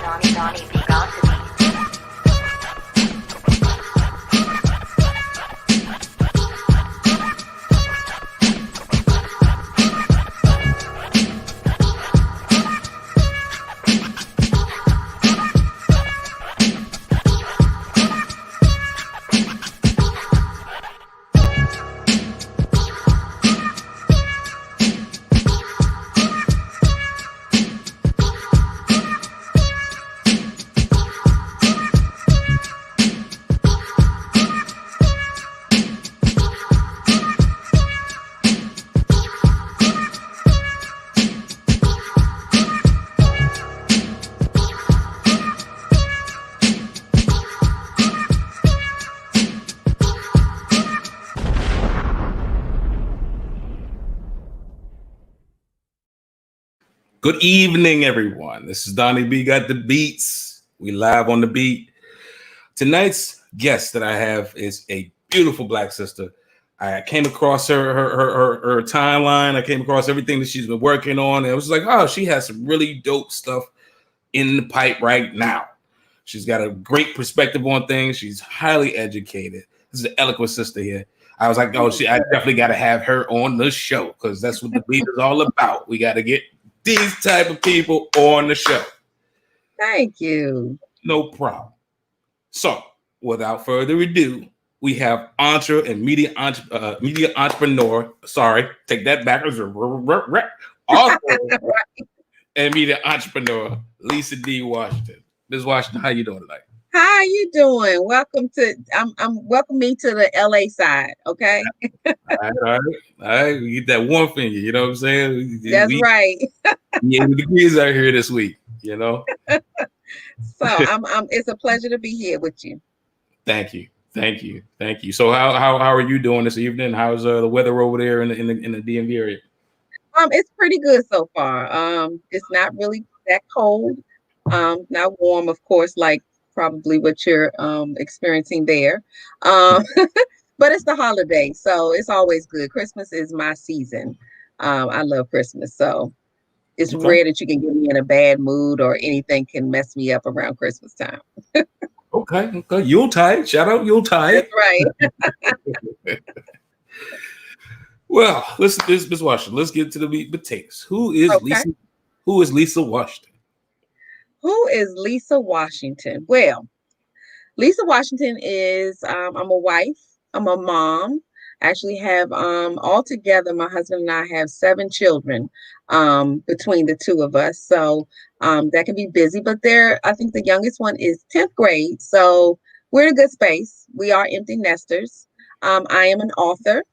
Donnie B, GotDaBeats. Good evening, everyone. This is Donnie B, got the beats. We live on the beat. Tonight's guest that I have is a beautiful black sister. I came across her timeline. I came across everything that she's been working on. And it was like, oh, she has some really dope stuff in the pipe right now. She's got a great perspective on things. She's highly educated. This is an eloquent sister here. I was like, oh, I definitely got to have her on the show because that's what the beat is all about. We got to get these type of people on the show. Thank you. No problem. So, without further ado, we have media entrepreneur. Sorry, take that back. Also, and media entrepreneur Lisa D. Washington. Ms. Washington, how you doing tonight? How you doing? Welcome to. Welcome me to the LA side. Okay. All right. We get that one finger. You know what I'm saying? That's right. Yeah, the degrees out here this week. You know. So It's a pleasure to be here with you. Thank you. So how are you doing this evening? How's the weather over there in the DMV area? It's pretty good so far. It's not really that cold. Not warm, of course, like probably what you're experiencing there. But it's the holiday, so it's always good. Christmas is my season. I love Christmas, so it's rare that you can get me in a bad mood or anything can mess me up around Christmas time. Okay. Yuletide. Shout out Yuletide. That's right. Well, Ms. Washington, let's get to the meat and potatoes. Who is Lisa? Who is Lisa Washington? Who is Lisa Washington? Well, Lisa Washington is I'm a wife, I'm a mom. I actually have altogether my husband and I have 7 children between the two of us. So that can be busy, but I think the youngest one is 10th grade. So we're in a good space. We are empty nesters. I am an author.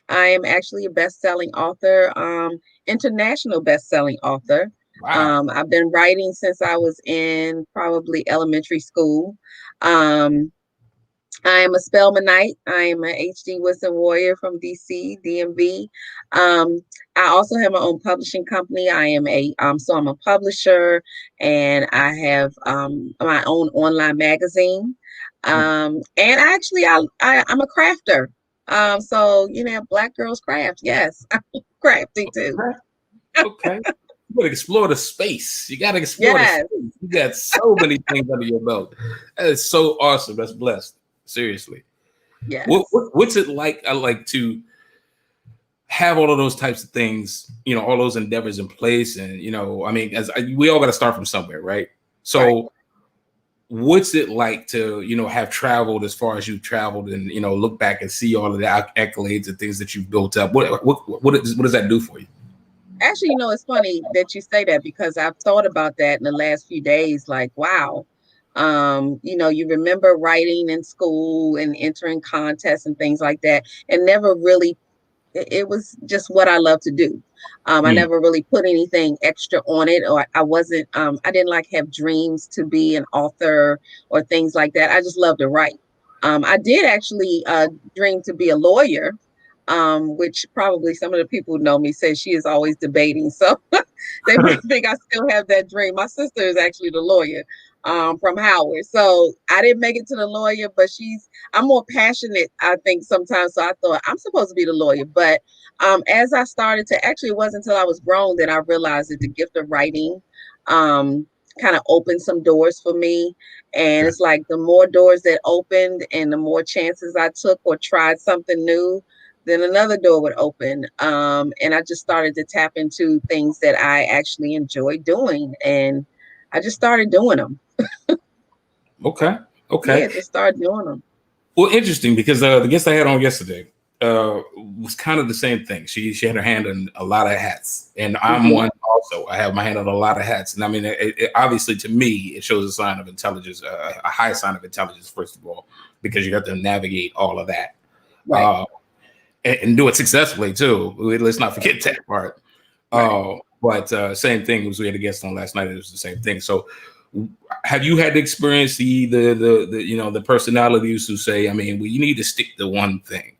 I am actually a best-selling author, international best-selling author. Wow. I've been writing since I was in probably elementary school. I am a Spelmanite. I am an HD Wisdom Warrior from DC, DMV. I also have my own publishing company. I am so I'm a publisher, and I have my own online magazine. And actually, I'm a crafter. So Black Girls Craft. Yes, I'm crafting too. Okay. You gotta explore the space. You gotta explore the space. You got so many things under your belt. That is so awesome. That's blessed. Seriously. Yes. What's it like? I like to have all of those types of things, all those endeavors in place. And, we all got to start from somewhere, right? So what's it like to, have traveled as far as you've traveled and, look back and see all of the accolades and things that you've built up? What does that do for you? Actually, it's funny that you say that because I've thought about that in the last few days. Like, wow, you remember writing in school and entering contests and things like that, and never really, it was just what I love to do. I never really put anything extra on it, or I wasn't, I didn't have dreams to be an author or things like that. I just love to write. I did actually dream to be a lawyer. Which probably some of the people who know me say she is always debating. So they think I still have that dream. My sister is actually the lawyer from Howard. So I didn't make it to the lawyer, but I'm more passionate, I think, sometimes. So I thought I'm supposed to be the lawyer. But as I started to, actually, it wasn't until I was grown that I realized that the gift of writing kind of opened some doors for me. And Okay. it's like the more doors that opened and the more chances I took or tried something new, then another door would open. And I just started to tap into things that I actually enjoy doing. And I just started doing them. Okay. Okay. Yeah, just started doing them. Well, interesting because the guest I had on yesterday was kind of the same thing. She had her hand in a lot of hats, and I'm Hmm. one also. I have my hand on a lot of hats, and I mean, obviously to me, it shows a sign of intelligence, a high sign of intelligence, first of all, because you have to navigate all of that Right, uh, and do it successfully too. Let's not forget that part. right. But same thing as we had a guest on last night. It was the same thing. So, have you had to experience the you know the personalities who say, I mean, well, you need to stick to one thing,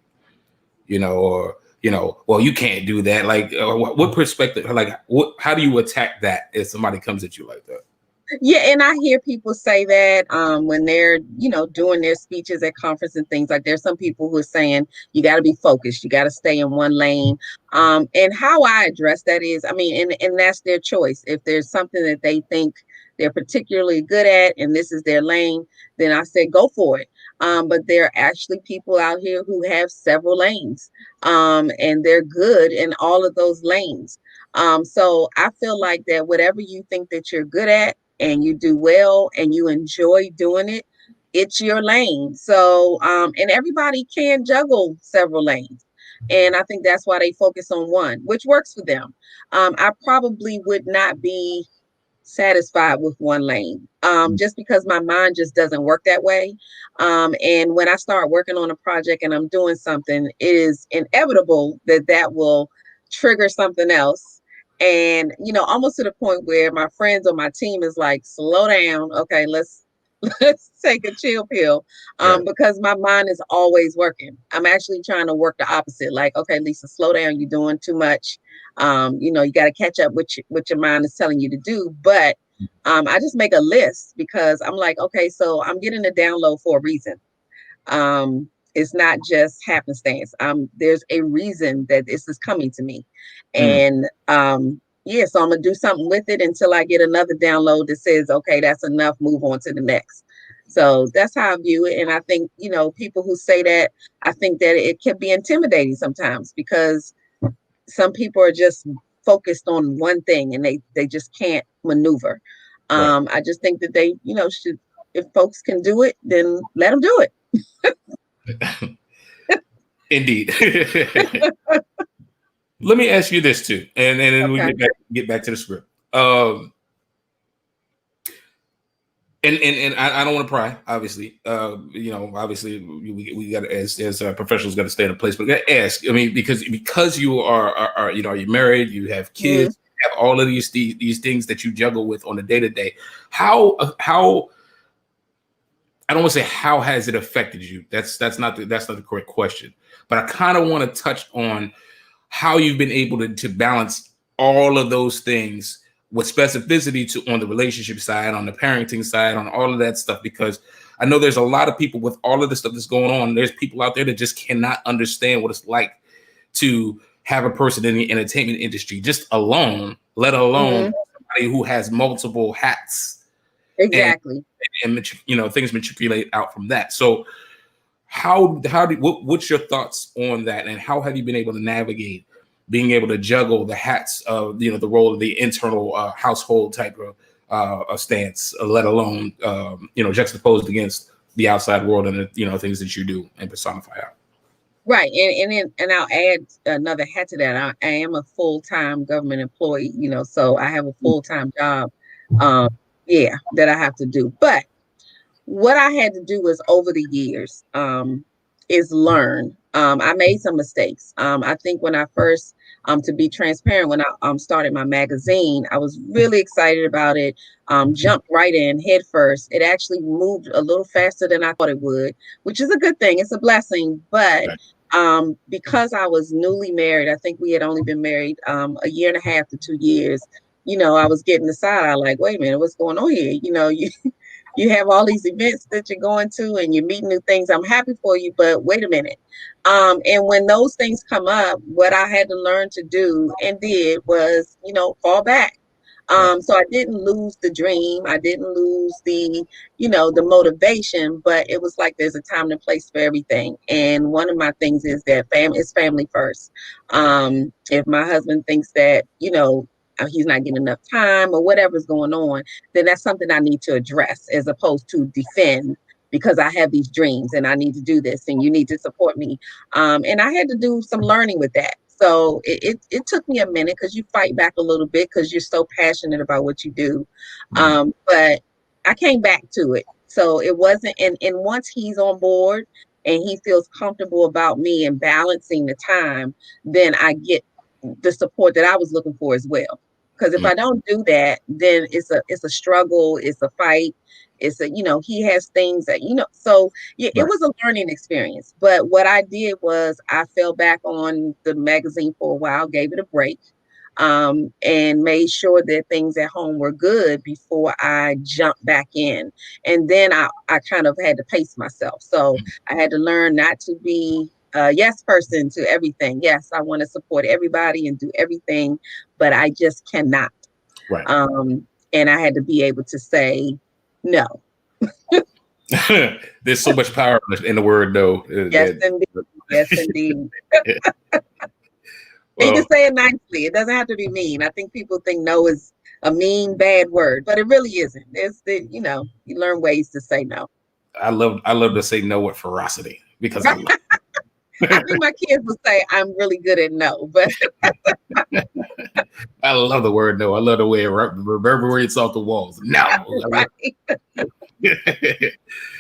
you know, or you know, well, you can't do that. Like, what perspective? Like, what? How do you attack that if somebody comes at you like that? Yeah, and I hear people say that when they're, doing their speeches at conference and things like there's some people who are saying you got to be focused, you got to stay in one lane. And how I address that is, I mean, and that's their choice. If there's something that they think they're particularly good at and this is their lane, then I say go for it. But there are actually people out here who have several lanes, and they're good in all of those lanes. So I feel like that whatever you think that you're good at and you do well and you enjoy doing it, it's your lane. So, and everybody can juggle several lanes. And I think that's why they focus on one, which works for them. I probably would not be satisfied with one lane, just because my mind just doesn't work that way. And when I start working on a project and I'm doing something, it is inevitable that that will trigger something else. And, almost to the point where my friends or my team is like, slow down. Okay, let's take a chill pill. Right. Because my mind is always working. I'm actually trying to work the opposite. Like, okay, Lisa, slow down. You're doing too much. You got to catch up with what your mind is telling you to do. But I just make a list because I'm like, okay, so I'm getting a download for a reason. It's not just happenstance. There's a reason that this is coming to me. Mm, And yeah, so I'm gonna do something with it until I get another download that says, okay, that's enough, move on to the next. So that's how I view it. And I think, people who say that, I think that it can be intimidating sometimes because some people are just focused on one thing and they just can't maneuver. right. I just think that they, should, if folks can do it, then let them do it. Indeed. Let me ask you this too, and then we Okay. get back to the script. Um, and I don't want to pry, obviously. Obviously we got as professionals got to stay in a place, but I got to ask. I mean, because you are are you married? You have Mhm. kids. You have all of these things that you juggle with on a day to day. How I don't want to say how has it affected you. That's not the correct question. But I kind of want to touch on how you've been able to balance all of those things with specificity to on the relationship side, on the parenting side, on all of that stuff. Because I know there's a lot of people with all of the stuff that's going on. There's people out there that just cannot understand what it's like to have a person in the entertainment industry just alone, let alone Mhm. somebody who has multiple hats and Exactly. things matriculate out from that. So what's your thoughts on that, and how have you been able to navigate being able to juggle the hats of the role of the internal household type of stance, let alone juxtaposed against the outside world and the things that you do and personify out. Right. And I'll add another hat to that. I am a full-time government employee, so I have a full-time job. Um, yeah, that I have to do. But what I had to do was over the years, is learn. I made some mistakes. I think when I first, to be transparent, when I started my magazine, I was really excited about it. Jumped right in head first. It actually moved a little faster than I thought it would, which is a good thing. It's a blessing. But Right. because I was newly married, I think we had only been married a year and a half to 2 years. I was getting the side eye like, wait a minute, what's going on here? You have all these events that you're going to and you're meeting new things. I'm happy for you, but wait a minute. And when those things come up, what I had to learn to do and did was, fall back. Right. So I didn't lose the dream. I didn't lose the motivation, but it was like there's a time and place for everything. And one of my things is that family first. If my husband thinks that, he's not getting enough time or whatever's going on, then that's something I need to address as opposed to defend because I have these dreams and I need to do this and you need to support me. And I had to do some learning with that. So it took me a minute because you fight back a little bit because you're so passionate about what you do. Mhm. But I came back to it. So it wasn't, and once he's on board and he feels comfortable about me and balancing the time, then I get the support that I was looking for as well. Because if Mhm. I don't do that, then it's a struggle, it's a fight, he has things that so yeah, it Right. was a learning experience. But what I did was I fell back on the magazine for a while, gave it a break, and made sure that things at home were good before I jumped back in. And then I kind of had to pace myself. So I had to learn not to be a yes person to everything. Yes, I want to support everybody and do everything, but I just cannot. Right. And I had to be able to say no. There's so much power in the word no. Yes, indeed. Yes, indeed. And you can Well, say it nicely. It doesn't have to be mean. I think people think no is a mean, bad word, but it really isn't. You learn ways to say no. I love to say no with ferocity because I love I think my kids would say I'm really good at no, but I love the word no. I love the way it reverberates off the walls. No. right.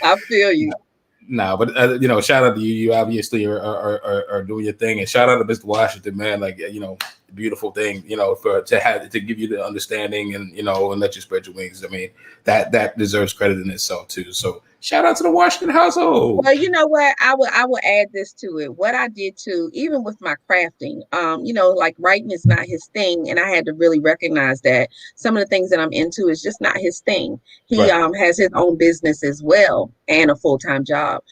I feel you. No, but shout out to you. You obviously are doing your thing, and shout out to Mr. Washington, man. Like beautiful thing, for to give you the understanding and and let you spread your wings. I mean, that deserves credit in itself too. So shout out to the Washington household. Well, you know what? I will add this to it. What I did too, even with my crafting, like writing is not his thing, and I had to really recognize that some of the things that I'm into is just not his thing. He Right. has his own business as well and a full-time job.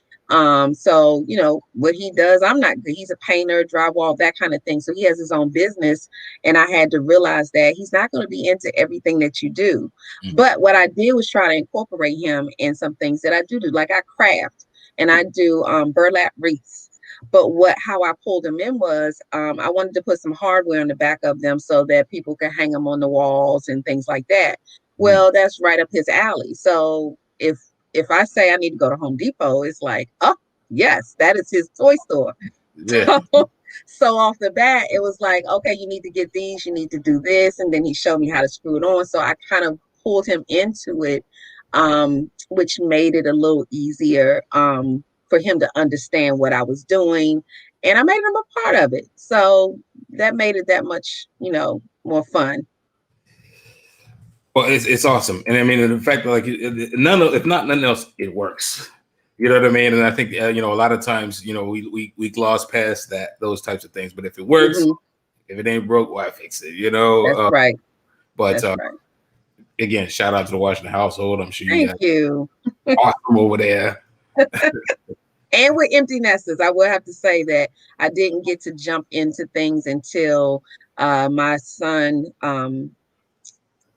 So what he does, I'm not good. He's a painter, drywall, that kind of thing. So he has his own business, and I had to realize that he's not going to be into everything that you do. Mhm. But what I did was try to incorporate him in some things that I do, like I craft and I do burlap wreaths. But how I pulled them in was I wanted to put some hardware on the back of them so that people can hang them on the walls and things like that. Mhm. Well, that's right up his alley. So if I say I need to go to Home Depot, it's like, oh yes, that is his toy store. Yeah. So off the bat, it was like, okay, you need to get these, you need to do this, and then he showed me how to screw it on. So I kind of pulled him into it, which made it a little easier for him to understand what I was doing, and I made him a part of it. So that made it that much, more fun. Well, it's awesome, and I mean the fact that like if not nothing else, it works. You know what I mean? And I think a lot of times we gloss past those types of things, but if it works, Hmm. if it ain't broke, why fix it? That's right. But That's right. again, shout out to the Washington household. I'm sure you Thank guys you. are awesome over there. And with empty nesters, I will have to say that I didn't get to jump into things until my son,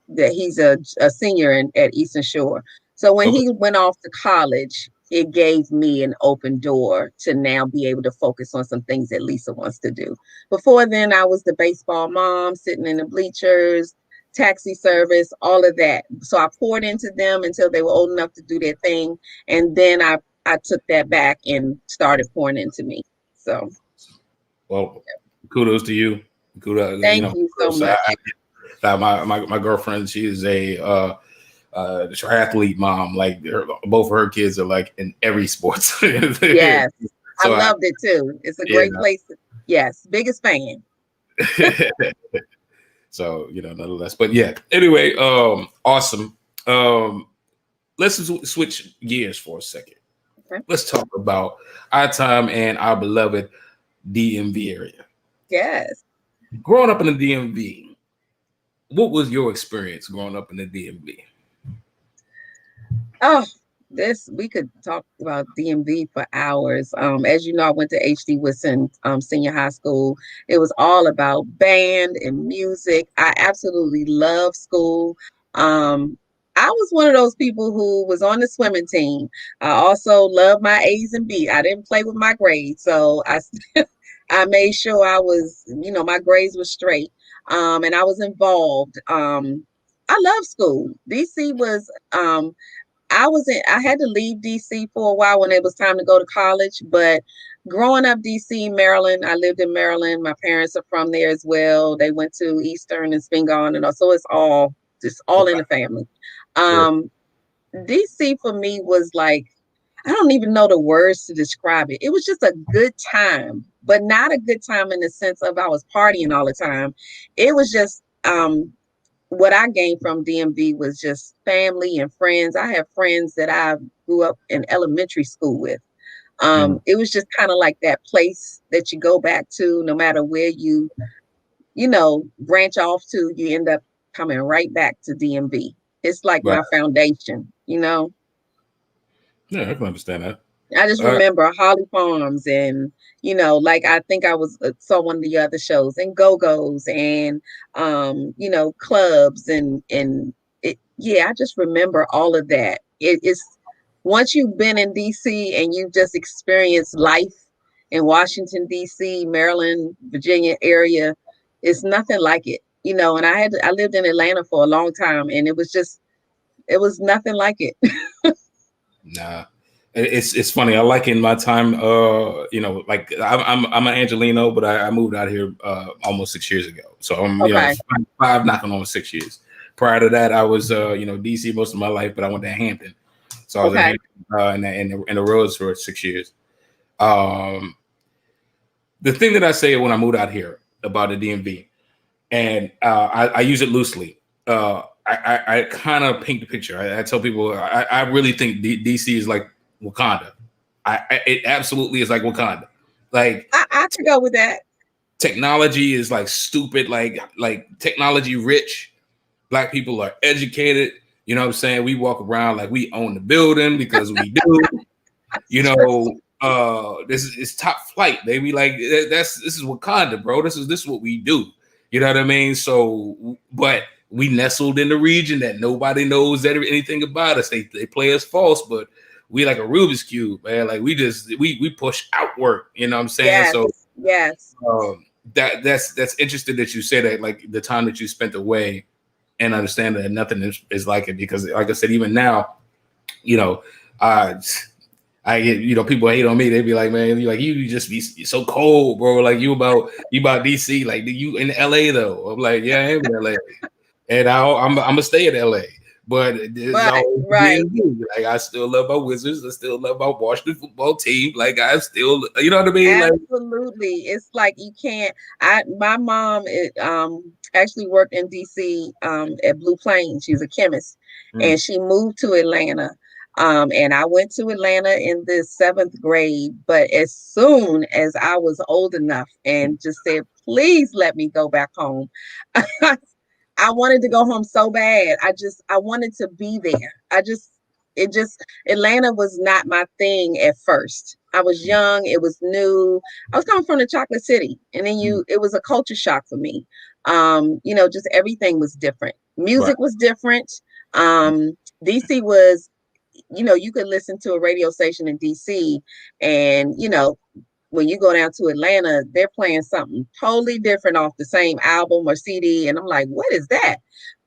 that he's a senior at Eastern Shore. So when Okay. he went off to college, it gave me an open door to now be able to focus on some things that Lisa wants to do. Before then, I was the baseball mom sitting in the bleachers, taxi service, all of that. So I poured into them until they were old enough to do their thing. And then I took that back and started pouring into me. So Well, kudos to you. Kudos, thank you so kudos. much. My girlfriend, she is a triathlete mom. Like both of her kids are like in every sports. Yes, I So loved it too. It's a yeah. great place. Yes, biggest fan. So nonetheless, but yeah. Anyway, awesome. Let's switch gears for a second. Okay. Let's talk about our time and our beloved DMV area. Yes. Growing up in the DMV, what was your experience growing up in the DMV? Oh, This we could talk about DMV for hours. As you know, I went to HD Whitson Senior High School. It was all about band and music. I absolutely love school. Um, I was one of those people who was on the swimming team. I also love my A's and B. I didn't play with my grades, so I made sure I was, my grades were straight. And I was involved. I love school. DC was I had to leave DC for a while when it was time to go to college, but growing up DC, Maryland, I lived in Maryland. My parents are from there as well. They went to Eastern and Spingarn and all, so it's all just all in Okay. the family. Sure. DC for me was like, I don't even know the words to describe it. It was just a good time, but not a good time in the sense of I was partying all the time. It was just what I gained from DMV was just family and friends. I have friends that I grew up in elementary school with. Mm. It was just kind of like that place that you go back to no matter where branch off to, you end up coming right back to DMV. It's like Right. my foundation. Yeah, I can understand that. I just remember Holly Farms and, like I think I was saw one of the other shows and Go-Go's and, clubs and yeah, I just remember all of that. It's once you've been in DC and you've just experienced life in Washington, DC, Maryland, Virginia area, it's nothing like it. And I lived in Atlanta for a long time and it was nothing like it. Nah, it's funny. I like in my time, like I'm an Angelino, but I moved out here almost 6 years ago. So I'm Okay. five knocking on 6 years. Prior to that, I was DC most of my life, but I went to Hampton. So I was in Okay. Hampton in the roads for 6 years. Um, the thing that I say when I moved out here about the DMV, and I use it loosely. I kind of paint the picture. I tell people I really think DC is like Wakanda. It absolutely is like Wakanda. Like I could go with that. technology is like stupid, like technology rich. Black people are educated. You know what I'm saying? We walk around like we own the building because we do. This is top flight. They be like, this is Wakanda, bro. This is what we do. You know what I mean? So, but we nestled in the region that nobody knows anything about us. They play us false, but we like a Rubik's cube, man. Like we push outward. You know what I'm saying? Yes. So Yes. That's interesting that you say that, like the time that you spent away, and understand that nothing is like it, because like I said, even now, you know, I get, people hate on me. They be like, man, you just be so cold, bro. Like you about DC, like you in LA though. I'm like, yeah, I am in LA, and I'm gonna stay in LA. But it's all Right. like I still love my Wizards. I still love my Washington football team. Like I still, you know what I mean? Absolutely. It's like you can't. My mom actually worked in DC at Blue Plains. She's a chemist, and she moved to Atlanta. And I went to Atlanta in the 7th grade, but as soon as I was old enough and just said, please let me go back home. I wanted to go home so bad. I wanted to be there. Atlanta was not my thing at first. I was young, it was new. I was coming from the chocolate city, and then it was a culture shock for me. Just everything was different. Right. Music was different. DC was, you could listen to a radio station in DC and, when you go down to Atlanta, they're playing something totally different off the same album or CD. And I'm like, what is that?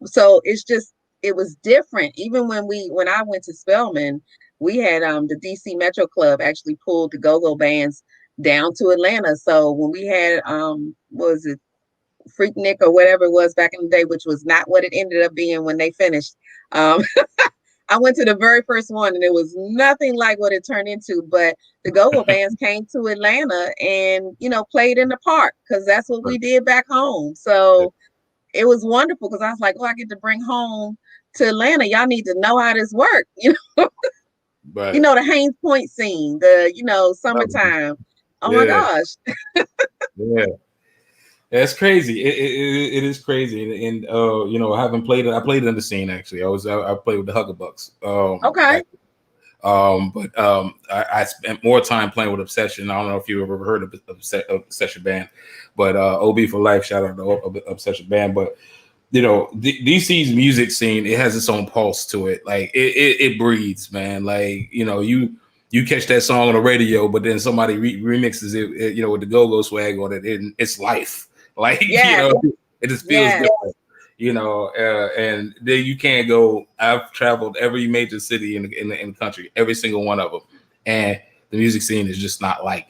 So it was different. Even when I went to Spelman, we had the DC Metro Club actually pulled the go-go bands down to Atlanta. So when we had what was it, Freaknik or whatever it was back in the day, which was not what it ended up being when they finished. Um, I went to the very first one and it was nothing like what it turned into, but the go-go bands came to Atlanta and, played in the park because that's what we did back home. So it was wonderful because I was like, oh, I get to bring home to Atlanta. Y'all need to know how this works. Right. The Haynes Point scene, summertime. Oh my gosh. Yeah. That's crazy. It is crazy, and I haven't played it. I played it in the scene actually. I played with the Huggabucks. Okay. I spent more time playing with Obsession. I don't know if you ever heard of Obsession Band, but OB for life. Shout out to Obsession Band. But you know, DC's music scene, it has its own pulse to it. Like it breathes, man. Like, you know, you catch that song on the radio, but then somebody remixes it, you know, with the go-go swag on it. It's life. Like, you know, it just feels different. You know, and then you can't go. I've traveled every major city in the country, every single one of them, and the music scene is just not like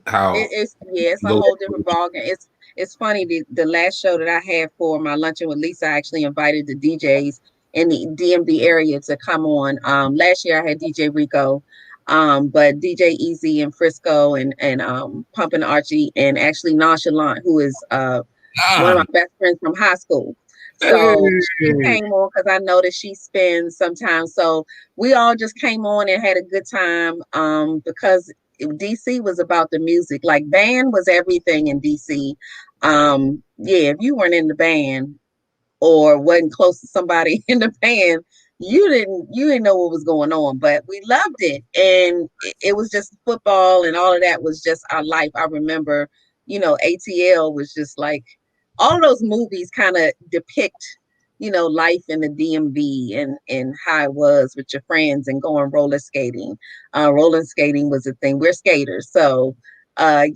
how it's a whole different ballgame. It's funny, the last show that I had for my luncheon with Lisa, I actually invited the DJs in the DMV area to come on. Last year I had DJ Rico, but DJ Easy and Frisco and Pumpin' Archie and actually Nonchalant, who is one of my best friends from high school. So she came on because I know that she spends sometimes. So we all just came on and had a good time because DC was about the music. Like, band was everything in DC. If you weren't in the band or wasn't close to somebody in the band, you didn't know what was going on. But we loved it, and it was just football and all of that was just our life. I remember, you know, ATL was just like, all of those movies kind of depict, you know, life in the DMV and how it was with your friends and going roller skating. Roller skating was a thing. We're skaters. So all of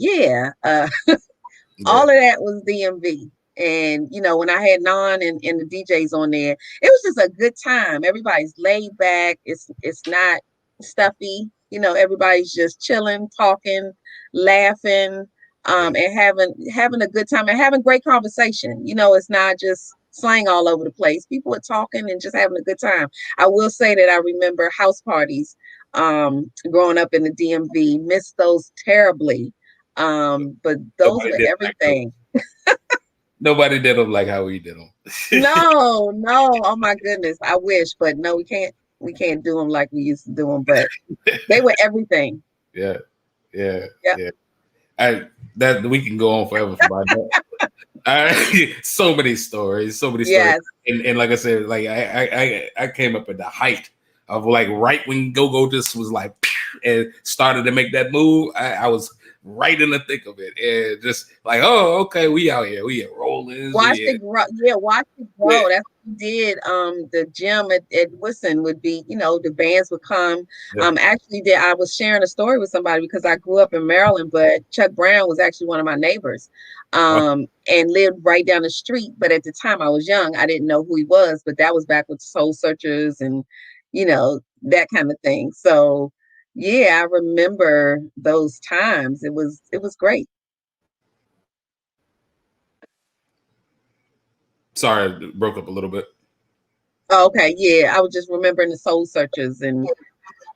that was DMV. And, you know, when I had Non and the DJs on there, it was just a good time. Everybody's laid back. It's not stuffy. You know, everybody's just chilling, talking, laughing, and having a good time and having great conversation. You know, it's not just slang all over the place. People are talking and just having a good time. I will say that I remember house parties growing up in the DMV, missed those terribly. But those were everything. Nobody did them like how we did them. No. Oh my goodness. I wish, but no, we can't do them like we used to do them, but they were everything. Yeah. That we can go on forever about that. So many stories. Yes. And like I said, like I came up at the height of like right when Go just was like and started to make that move. I was right in the thick of it, and just like, oh, okay, we out here, we rolling. Watch it grow. Yeah, watch it grow. Yeah. That's what we did. The gym at Wisson would be, you know, the bands would come. Yeah. Actually, I was sharing a story with somebody because I grew up in Maryland, but Chuck Brown was actually one of my neighbors, and lived right down the street. But at the time, I was young, I didn't know who he was. But that was back with Soul Searchers and, you know, that kind of thing. So. Yeah, I remember those times. It was great. Sorry, I broke up a little bit. Oh, okay, yeah, I was just remembering the Soul Searchers and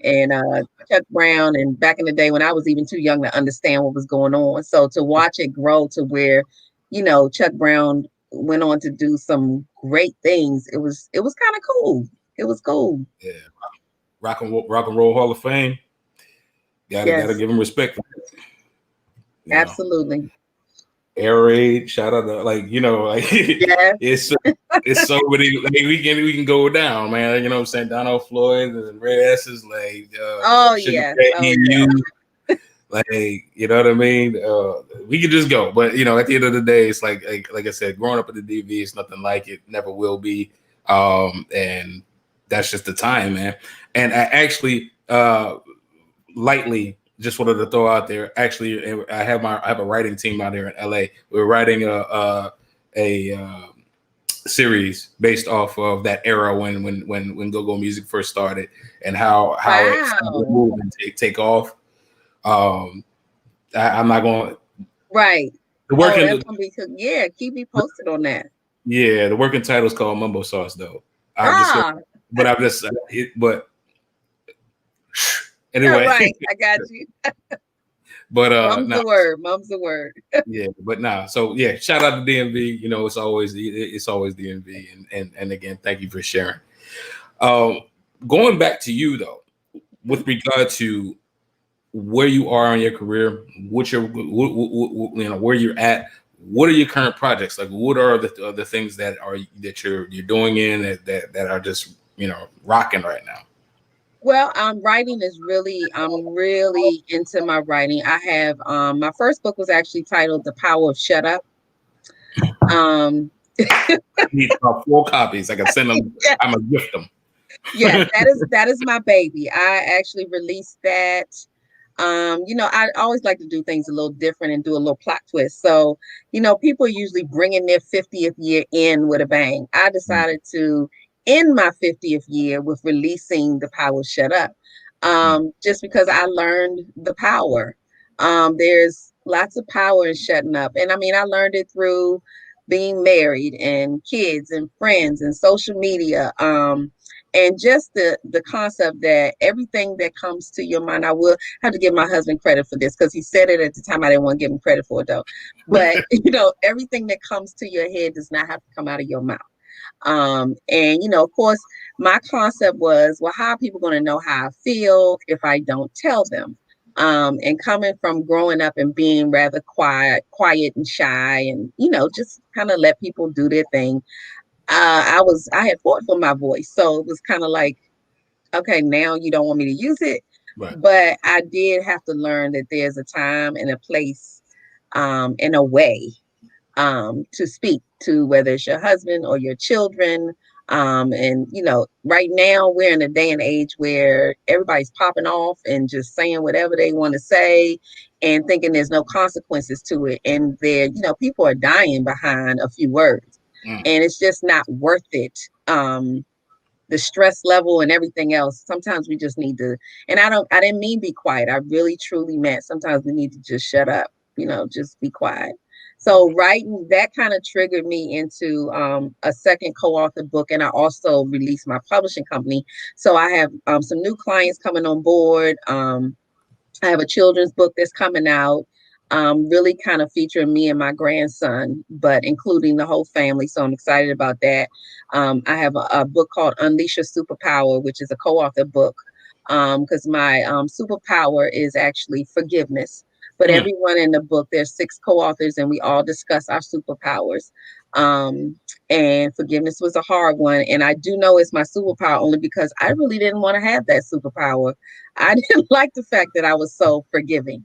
Chuck Brown, and back in the day when I was even too young to understand what was going on. So to watch it grow to where, you know, Chuck Brown went on to do some great things. It was kind of cool. It was cool. Yeah, Rock and Roll Hall of Fame. Gotta give him respect. Absolutely. Air Raid, shout out to, like, you know, like it's so many, like, we can go down, man. You know what I'm saying? Donald Floyd and Red S's, like like, you know what I mean? We could just go, but you know, at the end of the day, it's like I said, growing up in the DV, it's nothing like it, never will be. And that's just the time, man. And I actually lightly just wanted to throw out there. Actually, I have a writing team out here in LA. We're writing a series based off of that era when go-go music first started and how it started to move and take off. I'm not going right. The working keep me posted on that. Yeah, the working title is called Mumbo Sauce, though. But anyway, right, I got you. But Mum's the word. Yeah, but so yeah, shout out to DMV. You know, it's always DMV, and again, thank you for sharing. Going back to you though, with regard to where you are in your career, where you're at, what are your current projects? Like, what are the things that you're doing in that are just, you know, rocking right now? Well, writing is really, I'm really into my writing. I have, my first book was actually titled The Power of Shut Up. Um, I need about 4 copies. I can send them. yeah, I'm gonna gift them. yes, that is my baby. I actually released that. I always like to do things a little different and do a little plot twist. So, people are usually bringing their 50th year in with a bang. I decided to end my 50th year with releasing The Power Shut Up, just because I learned the power. There's lots of power in shutting up. And I mean, I learned it through being married and kids and friends and social media. And just the concept that everything that comes to your mind, I will have to give my husband credit for this because he said it at the time. I didn't want to give him credit for it though. But everything that comes to your head does not have to come out of your mouth. And of course, my concept was, well, how are people going to know how I feel if I don't tell them? And coming from growing up and being rather quiet and shy, and just kind of let people do their thing. I had fought for my voice, so it was kind of like, okay, now you don't want me to use it, Right. but I did have to learn that there's a time and a place, and a way, to speak to, whether it's your husband or your children. And right now we're in a day and age where everybody's popping off and just saying whatever they want to say and thinking there's no consequences to it. And people are dying behind a few words. Mm. And it's just not worth it. The stress level and everything else. Sometimes we just need to, and I didn't mean be quiet. I really truly meant sometimes we need to just shut up, just be quiet. So writing that kind of triggered me into a second co-author book, and I also released my publishing company. So I have some new clients coming on board. I have a children's book that's coming out, really kind of featuring me and my grandson, but including the whole family. So I'm excited about that. I have a book called Unleash Your Superpower, which is a co-author book, because my superpower is actually forgiveness. But Mm. everyone in the book, there's 6 co-authors, and we all discuss our superpowers. Um, and forgiveness was a hard one. And I do know it's my superpower only because I really didn't want to have that superpower. I didn't like the fact that I was so forgiving.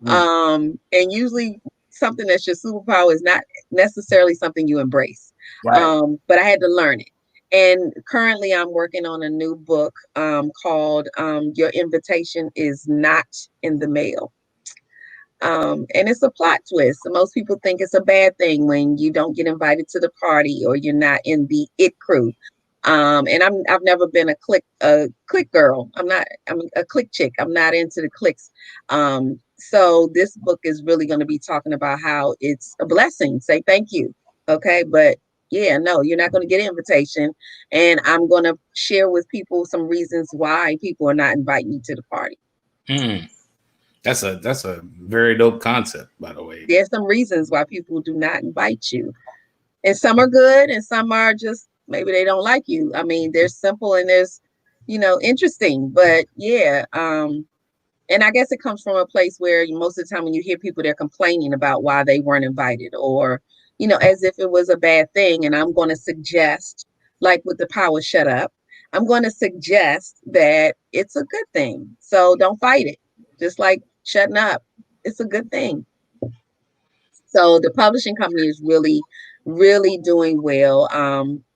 Mm. And usually something that's your superpower is not necessarily something you embrace. Right. But I had to learn it. And currently I'm working on a new book called Your Invitation Is Not in the Mail. And it's a plot twist. So most people think it's a bad thing when you don't get invited to the party or you're not in the it crew. And I've never been a click girl. I'm a click chick. I'm not into the clicks. So this book is really going to be talking about how it's a blessing. Say thank you. Okay. But yeah, no, you're not going to get an invitation. And I'm going to share with people some reasons why people are not inviting you to the party. Mm. That's a very dope concept, by the way. There's some reasons why people do not invite you. And some are good and some are just maybe they don't like you. I mean, they're simple and there's, interesting. But yeah, and I guess it comes from a place where most of the time when you hear people, they're complaining about why they weren't invited or, as if it was a bad thing. And I'm going to suggest, like with the power shut up, I'm going to suggest that it's a good thing. So don't fight it. Just like shutting up, it's a good thing. So the publishing company is really, really doing well.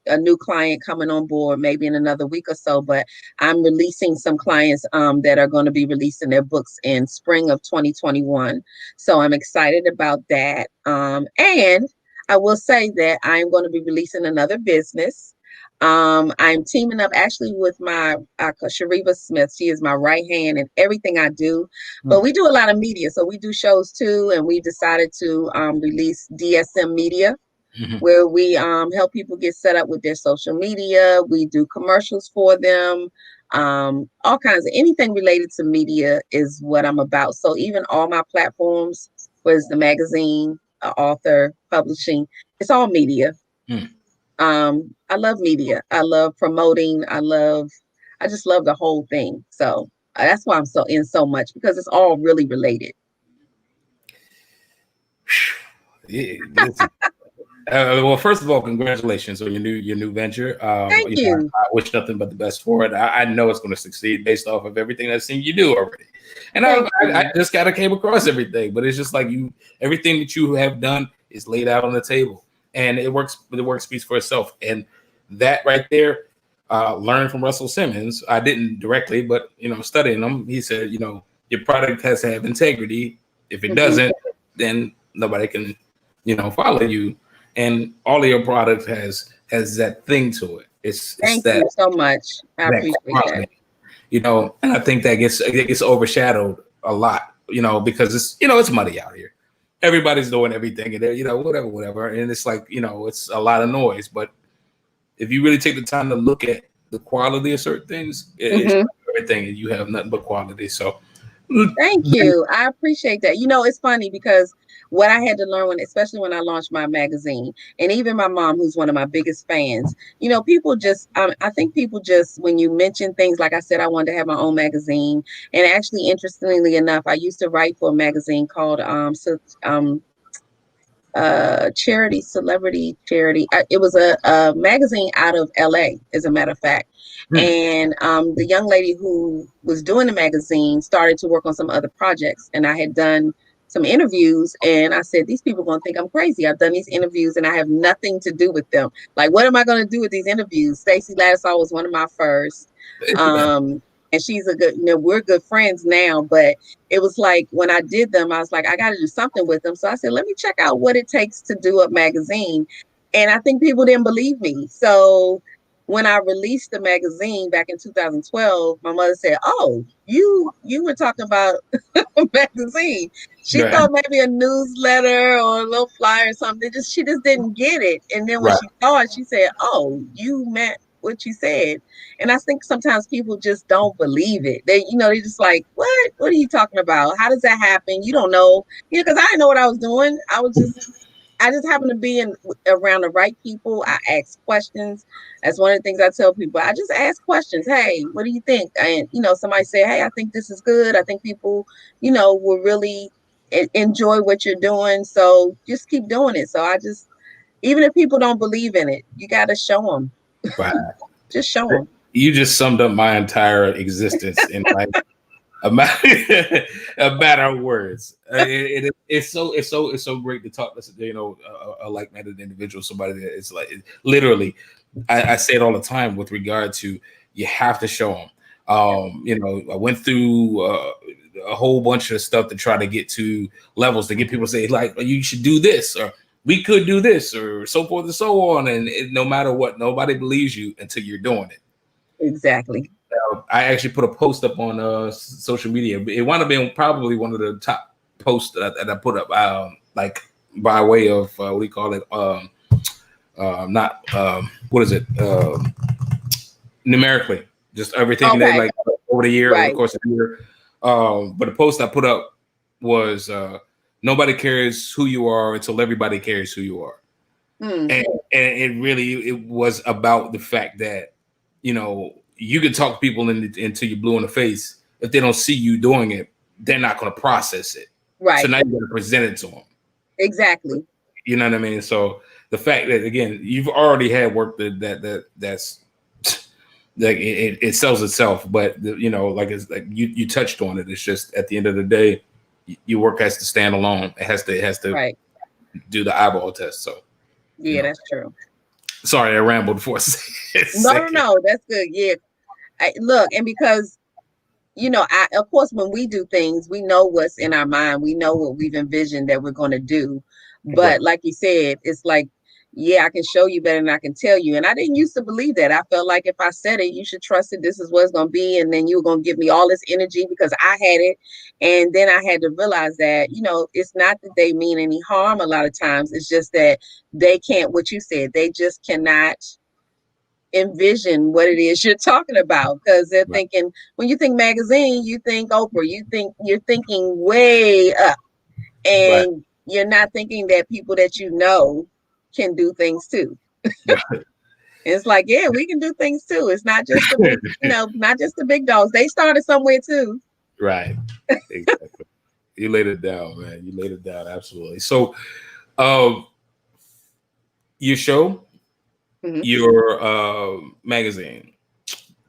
A new client coming on board maybe in another week or so, but I'm releasing some clients that are going to be releasing their books in spring of 2021. So I'm excited about that. And I will say that I'm going to be releasing another business. I'm teaming up actually with my Shariva Smith. She is my right hand in everything I do. But Mm. we do a lot of media. So we do shows too. And we decided to release DSM Media, Mhm. where we help people get set up with their social media. We do commercials for them. All kinds of anything related to media is what I'm about. So even all my platforms, was the magazine, author, publishing, it's all media. Mm. I love media. I love promoting. I just love the whole thing. So that's why I'm so in so much because it's all really related. Yeah, listen. Well, first of all, congratulations on your new venture. Thank you. I wish nothing but the best for it. I know it's going to succeed based off of everything I've seen you do already. And Thank I you. just kind of came across everything, but it's just like everything that you have done is laid out on the table, and it works. The work speaks for itself, and that right there, learning from Russell Simmons, I didn't directly, but studying him, he said, your product has to have integrity. If it Mhm. doesn't, then nobody can, follow you. And all of your products has that thing to it. It's Thank that you so much. I that appreciate that. quality, and I think that gets overshadowed a lot, because it's money out here. Everybody's doing everything, and whatever, and it's like it's a lot of noise. But if you really take the time to look at the quality of certain things, it's Mhm. everything, and you have nothing but quality. So, Thank you. I appreciate that. It's funny because what I had to learn especially when I launched my magazine, and even my mom, who's one of my biggest fans, people just, I think people just, when you mention things, like I said, I wanted to have my own magazine. And actually, interestingly enough, I used to write for a magazine called, charity, celebrity charity. It was a magazine out of LA, as a matter of fact. And the young lady who was doing the magazine started to work on some other projects, and I had done some interviews, and I said, these people are going to think I'm crazy. I've done these interviews and I have nothing to do with them. Like, what am I going to do with these interviews? Stacey Lattisaw was one of my first. And she's a good, we're good friends now, but it was like when I did them, I was like, I got to do something with them. So I said, let me check out what it takes to do a magazine. And I think people didn't believe me. So when I released the magazine back in 2012, my mother said, "Oh, you were talking about a magazine." She right, thought maybe a newsletter or a little flyer or something. She just didn't get it. And then when right, she saw it, she said, "Oh, you meant what you said." And I think sometimes people just don't believe it. They just like, "What? What are you talking about? How does that happen? You don't know." Because I didn't know what I was doing. I just happen to be around the right people. I ask questions. That's one of the things I tell people. I just ask questions. Hey, what do you think? And somebody say, hey, I think this is good. I think people, will really enjoy what you're doing. So just keep doing it. So even if people don't believe in it, you got to show them. right. Just show them. You just summed up my entire existence in like a matter, a matter of words. It's so great to talk to a like-minded individual, somebody that is like literally. I say it all the time with regard to you have to show them. I went through a whole bunch of stuff to try to get to levels to get people to say like you should do this or we could do this or so forth and so on. And no matter what, nobody believes you until you're doing it. Exactly. I actually put a post up on social media. It wound up being probably one of the top posts that I put up, like by way of what do you call it? Not what is it? Numerically, just everything that Okay. like over the year, over the Right. course of the year. But the post I put up was nobody cares who you are until everybody cares who you are. Hmm. And it was about the fact that you can talk people until you're blue in the face. If they don't see you doing it, they're not going to process it. So Right. now you got to present it to them. Exactly. You know what I mean? So the fact that again you've already had work that's like it sells itself, but like it's like you touched on it. It's just at the end of the day, your work has to stand alone. It has to Right. do the eyeball test. So Yeah, that's true. sorry, I rambled for a No, no, second. no. That's good. Yeah. Look, and because of course, when we do things, we know what's in our mind. We know what we've envisioned that we're going to do. Right. But like you said, it's like, yeah, I can show you better than I can tell you. And I didn't used to believe that. I felt like if I said it, you should trust it. This is what it's going to be. And then you were going to give me all this energy because I had it. And then I had to realize that, it's not that they mean any harm a lot of times. It's just that they can't, what you said, they just cannot envision what it is you're talking about because they're Right. thinking when you think magazine you think Oprah, you're thinking way up, Right. and you're not thinking that people that can do things too. Right. It's like, yeah, we can do things too. It's not just the big, not just the big dogs. They started somewhere too. Right. Exactly. You laid it down, man. You laid it down absolutely. So, um, your show, Mhm. your magazine.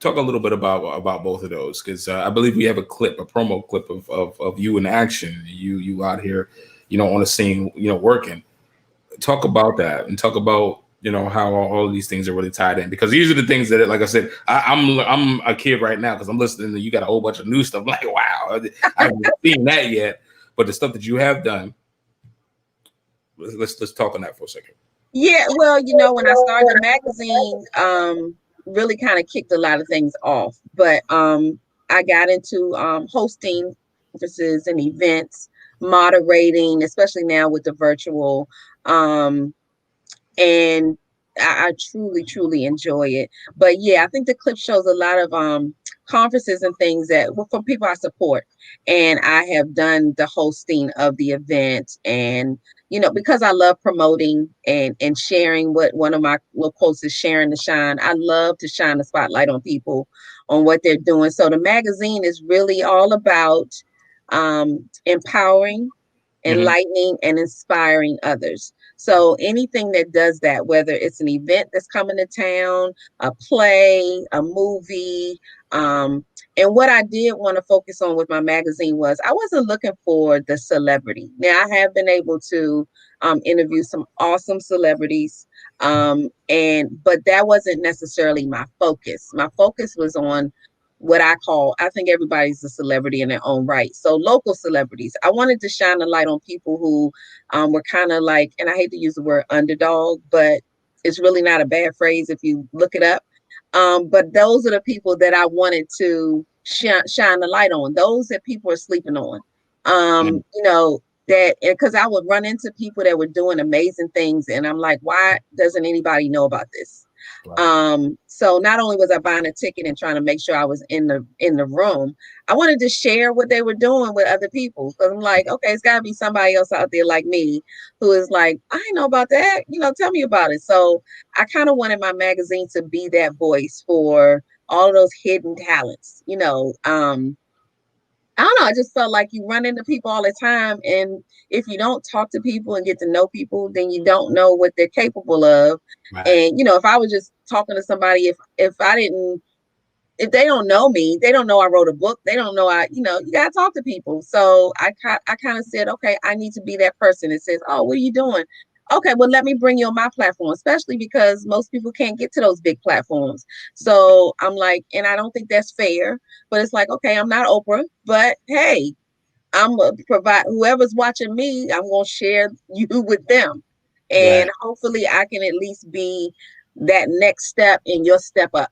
Talk a little bit about both of those, because I believe we have a clip, a promo clip of you in action. You out here, on the scene, working. Talk about that and talk about how all of these things are really tied in, because these are the things that, like I said, I'm a kid right now because I'm listening to you got a whole bunch of new stuff. I'm like, wow, I haven't seen that yet, but the stuff that you have done, let's talk on that for a second. Yeah, well, when I started the magazine, really kind of kicked a lot of things off. But I got into hosting conferences and events, moderating, especially now with the virtual. Um, and I truly, truly enjoy it. But yeah, I think the clip shows a lot of conferences and things that from people I support, and I have done the hosting of the event, and because I love promoting and sharing. What one of my little quotes is, sharing the shine. I love to shine the spotlight on people on what they're doing. So the magazine is really all about empowering, Hmm. enlightening, and inspiring others. So anything that does that, whether it's an event that's coming to town, a play, a movie, and what I did want to focus on with my magazine was I wasn't looking for the celebrity. Now I have been able to interview some awesome celebrities, and but that wasn't necessarily my focus. My focus was on what I think everybody's a celebrity in their own right. So local celebrities, I wanted to shine a light on people who were kind of like, and I hate to use the word underdog, but it's really not a bad phrase if you look it up. But those are the people that I wanted to shine the light on, those that people are sleeping on. That because I would run into people that were doing amazing things, and I'm like, why doesn't anybody know about this? Right. So not only was I buying a ticket and trying to make sure I was in the room, I wanted to share what they were doing with other people. Because I'm like, okay, it's gotta be somebody else out there like me who is like, I didn't know about that. Tell me about it. So I kind of wanted my magazine to be that voice for all of those hidden talents. I don't know. I just felt like you run into people all the time. And if you don't talk to people and get to know people, then you don't know what they're capable of. Right. And, if I was just talking to somebody, if I didn't, if they don't know me, they don't know I wrote a book. They don't know you got to talk to people. So I kind of said, okay, I need to be that person that says, oh, what are you doing? Okay, well, let me bring you on my platform, especially because most people can't get to those big platforms. So I'm like, and I don't think that's fair, but it's like, okay, I'm not Oprah, but hey, I'm gonna provide whoever's watching me, I'm gonna share you with them. And Right. hopefully I can at least be that next step in your step up.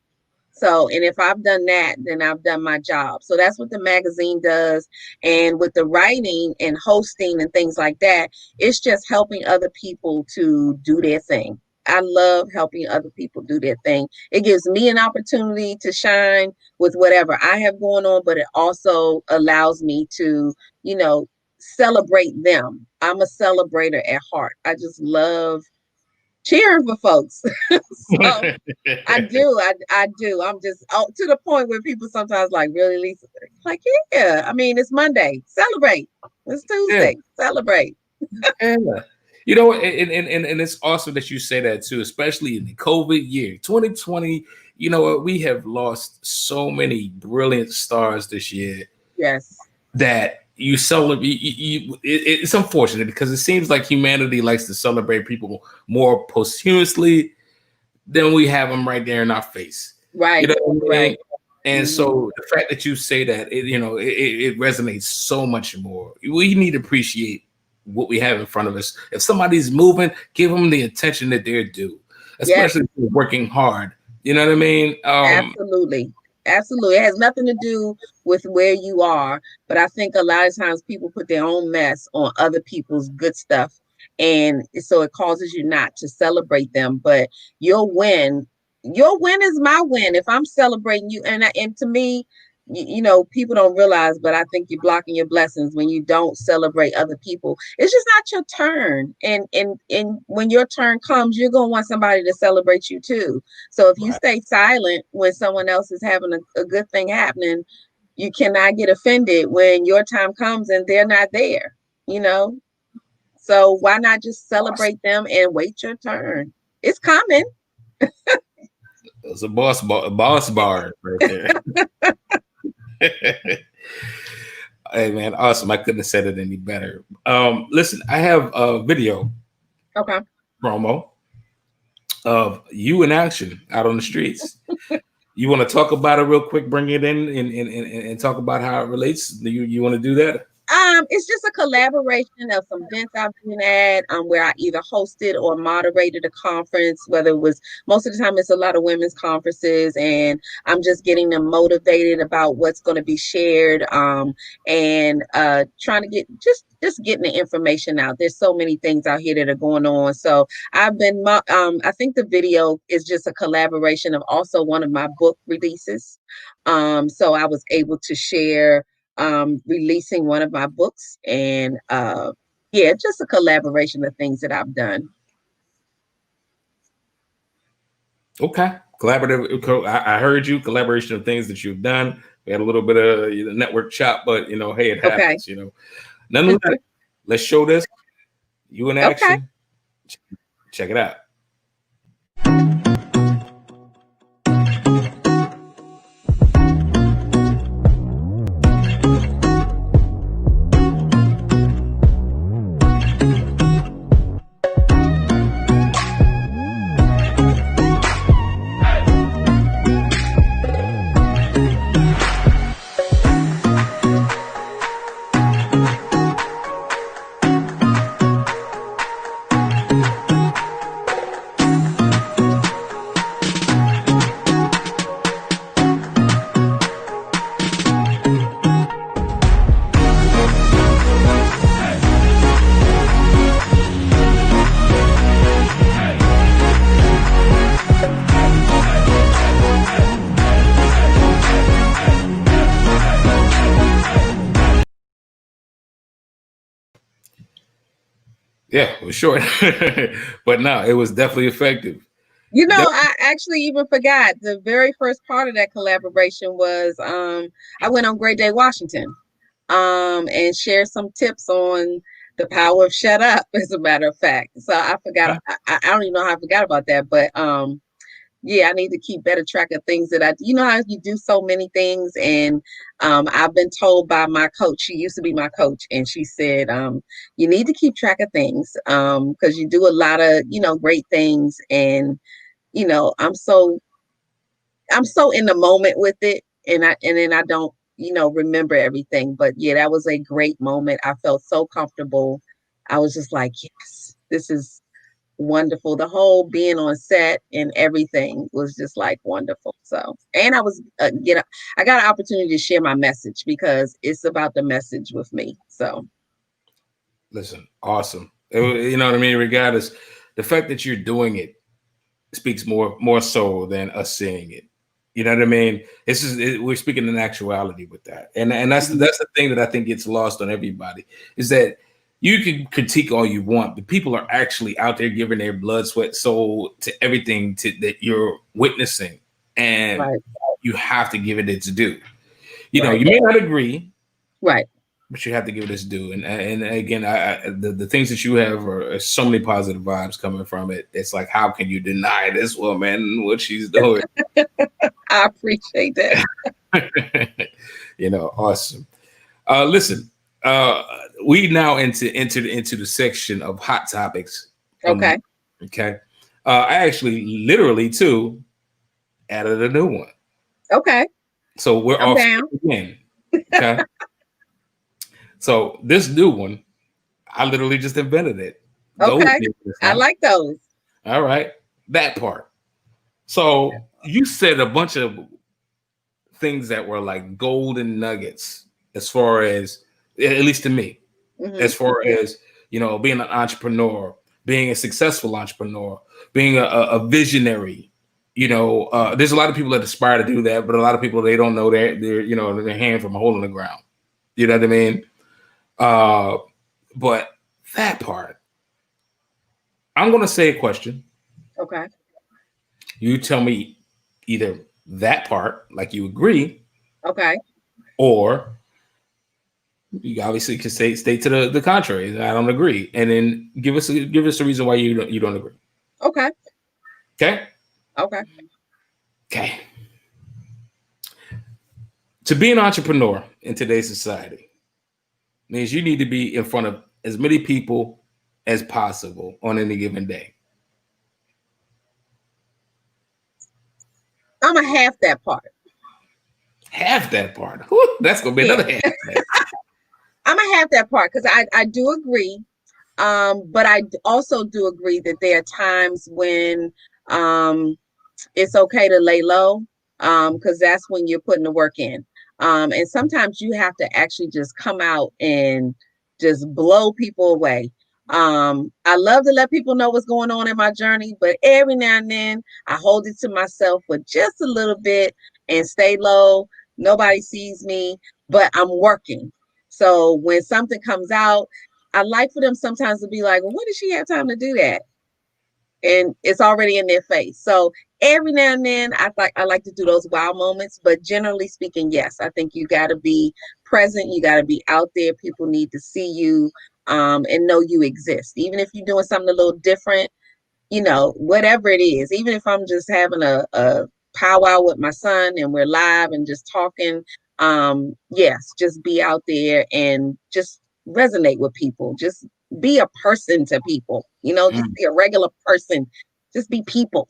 So, and if I've done that, then I've done my job. So that's what the magazine does. And with the writing and hosting and things like that, it's just helping other people to do their thing. I love helping other people do their thing. It gives me an opportunity to shine with whatever I have going on, but it also allows me to, you know, celebrate them. I'm a celebrator at heart. I just love cheering for folks. So I do. I do. I'm just to the point where people sometimes like, really, Lisa? Like, yeah. I mean, it's Monday. Celebrate. It's Yeah. Tuesday. Celebrate. Yeah. And it's awesome that you say that too, especially in the COVID year, 2020. We have lost so many brilliant stars this year Yes. that you celebrate. It's unfortunate because it seems like humanity likes to celebrate people more posthumously than we have them right there in our face. You Right. know what I mean? Right. And Hmm. so the fact that you say that, it resonates so much more. We need to appreciate what we have in front of us. If somebody's moving, give them the attention that they're due, Yes. especially if they're working hard. You know what I mean? Absolutely. Absolutely. It has nothing to do with where you are, but I think a lot of times people put their own mess on other people's good stuff. And so it causes you not to celebrate them, but your win, your win is my win. If I'm celebrating you, and to me, people don't realize, but I think you're blocking your blessings when you don't celebrate other people. It's just not your turn. And when your turn comes, you're gonna want somebody to celebrate you too. So if you Right. stay silent when someone else is having a good thing happening, you cannot get offended when your time comes and they're not there, you know? So why not just Awesome. celebrate them and wait your turn? It's coming. It's a boss bar right there. Hey man, awesome. I couldn't have said it any better. Listen, I have a video Okay. promo of you in action out on the streets. You want to talk about it real quick, bring it in and talk about how it relates? Do you want to do that? It's just a collaboration of some events I've been at, where I either hosted or moderated a conference, whether it was most of the time it's a lot of women's conferences, and I'm just getting them motivated about what's going to be shared, and trying to get just getting the information out. There's so many things out here that are going on. So I've been, I think the video is just a collaboration of also one of my book releases. So I was able to share releasing one of my books, and yeah, just a collaboration of things that I've done. Okay. Collaborative. I heard you. Collaboration of things that you've done. We had a little bit of network chop, but hey, it happens. Okay. Nonetheless, let's show this. You in action. Okay. Check it out. Yeah, it was short, but no, it was definitely effective. I actually even forgot the very first part of that collaboration was I went on Great Day Washington and shared some tips on the power of shut up, as a matter of fact. So I forgot. I don't even know how I forgot about that, but yeah, I need to keep better track of things that how you do so many things. And I've been told by my coach, she used to be my coach, and she said, you need to keep track of things because you do a lot of, great things. And, I'm so in the moment with it. And then I don't, remember everything. But yeah, that was a great moment. I felt so comfortable. I was just like, yes, this is wonderful. The whole being on set and everything was just like wonderful. So, and I was I got an opportunity to share my message because it's about the message with me. So, listen, awesome. You know what I mean? Regardless, the fact that you're doing it speaks more so than us seeing it. You know what I mean? We're speaking in actuality with that, and that's the thing that I think gets lost on everybody is that you can critique all you want, but people are actually out there giving their blood, sweat, soul to everything that you're witnessing, and right. You have to give it its due. You Right. may not agree, Right. but you have to give it its due. And again, the things that you have are so many positive vibes coming from it. It's like, how can you deny this woman what she's doing? I appreciate that. Awesome. Listen, we now entered into the section of hot topics. Okay. Okay. I actually literally too added a new one. Okay. So we're I'm off down. again. Okay. So this new one, I literally just invented it. Okay. I like those. All right. That part. So you said a bunch of things that were like golden nuggets as far as, at least to me, as far as, being an entrepreneur, being a successful entrepreneur, being a visionary. There's a lot of people that aspire to do that, but a lot of people, they don't know that they're hand from a hole in the ground. You know what I mean? But that part, I'm going to say a question. Okay. You tell me either that part, like you agree. Okay. Or you obviously can state to the contrary. I don't agree, and then give us a reason why you don't agree. Okay. Okay. Okay. Okay. To be an entrepreneur in today's society means you need to be in front of as many people as possible on any given day. I'm gonna half that part. Half that part. Whew, that's gonna be Yeah, another half. I'm gonna have that part because I do agree. But I also do agree that there are times when it's okay to lay low, because that's when you're putting the work in. And sometimes you have to actually just come out and just blow people away. I love to let people know what's going on in my journey, but every now and then I hold it to myself for just a little bit and stay low. Nobody sees me, but I'm working. So when something comes out, I like for them sometimes to be like, well, when does she have time to do that? And it's already in their face. So every now and then I like to do those wow moments, but generally speaking, yes, I think you got to be present, you got to be out there. People need to see you, and know you exist, even if you're doing something a little different, whatever it is. Even if I'm just having a powwow with my son and we're live and just talking, yes, just be out there and just resonate with people. Just be a person to people, just Mm. be a regular person. Just be people.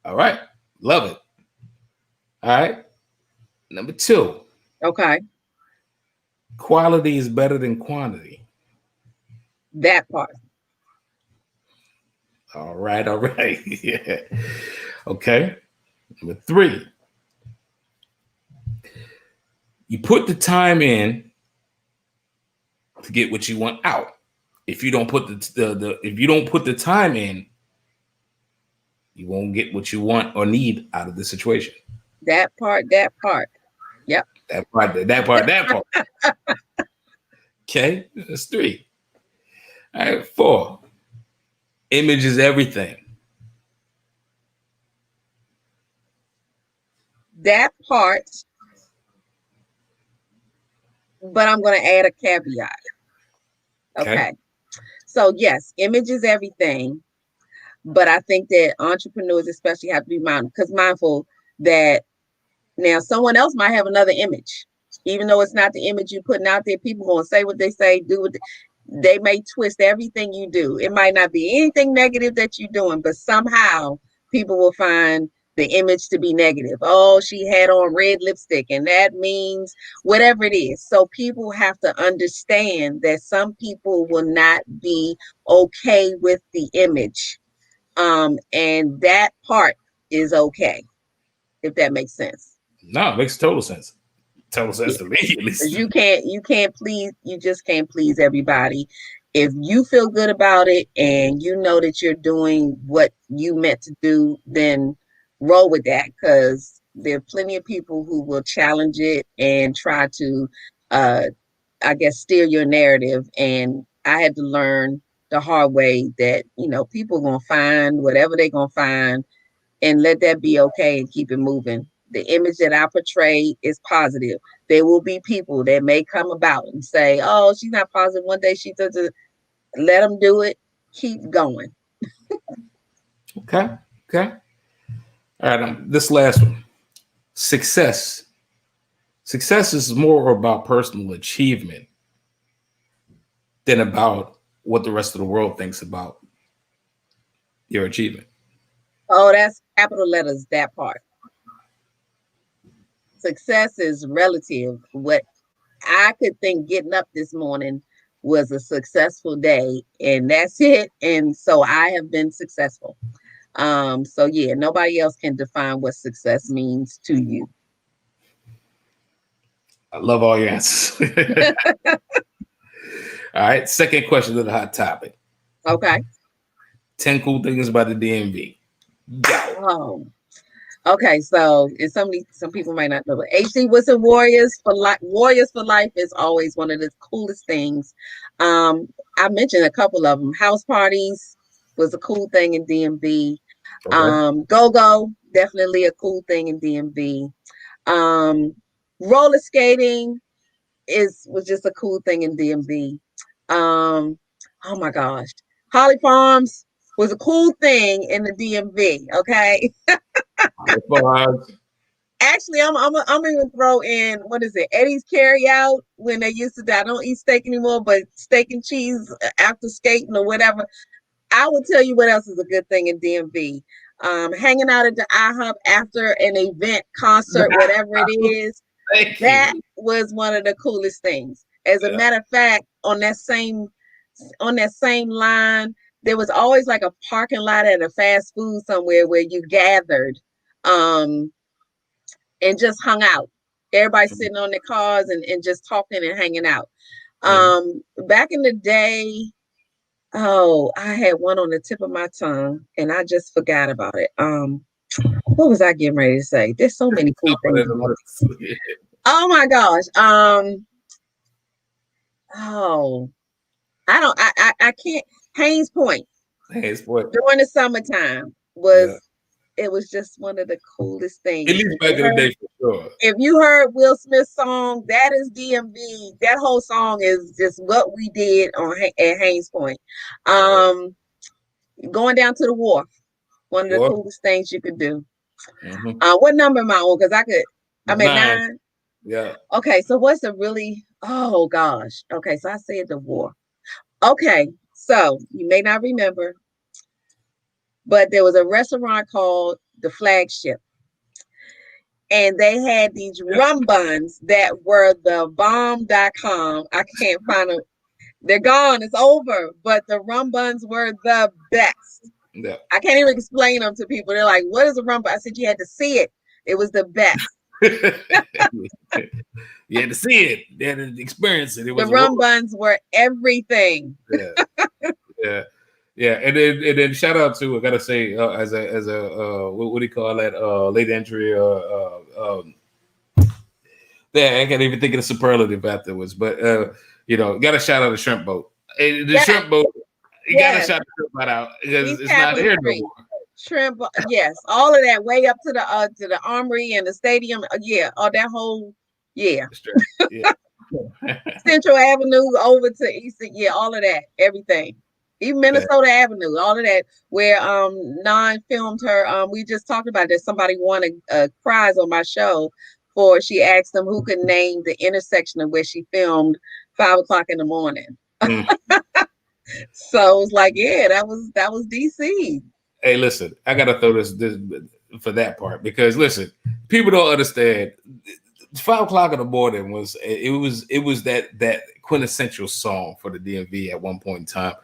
All right. Love it. All right. Number two, Okay. quality is better than quantity. That part. All right. All right. Yeah. Okay. Number three, you put the time in to get what you want out. If you don't put the if you don't put the time in, you won't get what you want or need out of the situation. That part. That part. Yep. That part, that part, that part. Okay, that's three. All right, four. Image is everything. That part. But I'm going to add a caveat. Okay. Okay. So yes, image is everything. But I think that entrepreneurs especially have to be mindful that now someone else might have another image. Even though it's not the image you're putting out there, people going to say what they say, do what they may twist everything you do. It might not be anything negative that you're doing, but somehow people will find the image to be negative. Oh, she had on red lipstick, and that means whatever it is. So people have to understand that some people will not be okay with the image, and that part is okay, if that makes sense. No, it makes total sense. Total sense Yeah, to me, at because least. you just can't please everybody. If you feel good about it and you know that you're doing what you meant to do, then roll with that, because there are plenty of people who will challenge it and try to, uh, I guess, steer your narrative. And I had to learn the hard way that, people are going to find whatever they're going to find, and let that be okay and keep it moving. The image that I portray is positive. There will be people that may come about and say, oh, she's not positive. One day she does it. Let them do it. Keep going. Okay. Okay. All right. This last one. Success. Success is more about personal achievement than about what the rest of the world thinks about your achievement. Oh, that's capital letters, that part. Success is relative. What I could think getting up this morning was a successful day, and that's it. And so I have been successful. So yeah, nobody else can define what success means to you. I love all your answers. All right. Second question to the hot topic. Okay. 10 cool things about the DMV. Go. Oh, okay. So, and some people might not know, but HD Whistle Warriors for Life is always one of the coolest things. I mentioned a couple of them. House parties was a cool thing in DMV. Okay. Go Go, definitely a cool thing in DMV. Um, Roller skating was just a cool thing in DMV. Oh my gosh, Holly Farms. was a cool thing in the DMV. Okay. Actually, I'm even throw in, what is it, Eddie's Carry Out, when they used to, I don't eat steak anymore, but steak and cheese after skating or whatever. I will tell you what else is a good thing in DMV. Hanging out at the IHOP after an event, concert, whatever it is. That was one of the coolest things. As a matter of fact, on that same line, there was always like a parking lot at a fast food somewhere where you gathered. And just hung out. Everybody sitting on their cars and just talking and hanging out. Back in the day, I had one on the tip of my tongue and I just forgot about it. What was I getting ready to say? There's so many cool things. Oh my gosh. I can't. Haynes Point. During the summertime it was just one of the coolest things. At least back in the day, for sure. If you heard Will Smith's song, that is DMV. That whole song is just what we did at Haynes Point. Going down to the wharf, one of the coolest things you could do. What number am I on? Because I'm at 9. Yeah. Okay, so what's a really, oh gosh. Okay, so I said the wharf. Okay, so you may not remember, but there was a restaurant called The Flagship. And they had these rum buns that were the bomb.com. I can't find them. They're gone. It's over. But the rum buns were the best. Yeah. I can't even explain them to people. They're like, what is a rum bun? I said, you had to see it. It was the best. You had to see it. You had to experience it. The rum buns were everything. Yeah, and then shout out to, I gotta say, as a what do you call that? Late entry. Yeah, I can't even think of the superlative afterwards, but gotta shout out the shrimp boat. The shrimp boat, you gotta shout the shrimp boat out because it's not here no more. Shrimp, yes, all of that way up to the armory and the stadium. All that whole Central Avenue over to Eastern, all of that, everything. Even Minnesota Avenue, all of that, where Non filmed her. We just talked about that. Somebody won a prize on my show for, she asked them who could name the intersection of where she filmed 5 o'clock in the morning. So it was like, that was DC. Hey, listen, I gotta throw this for that part because listen, people don't understand. 5 o'clock in the morning was that quintessential song for the DMV at one point in time.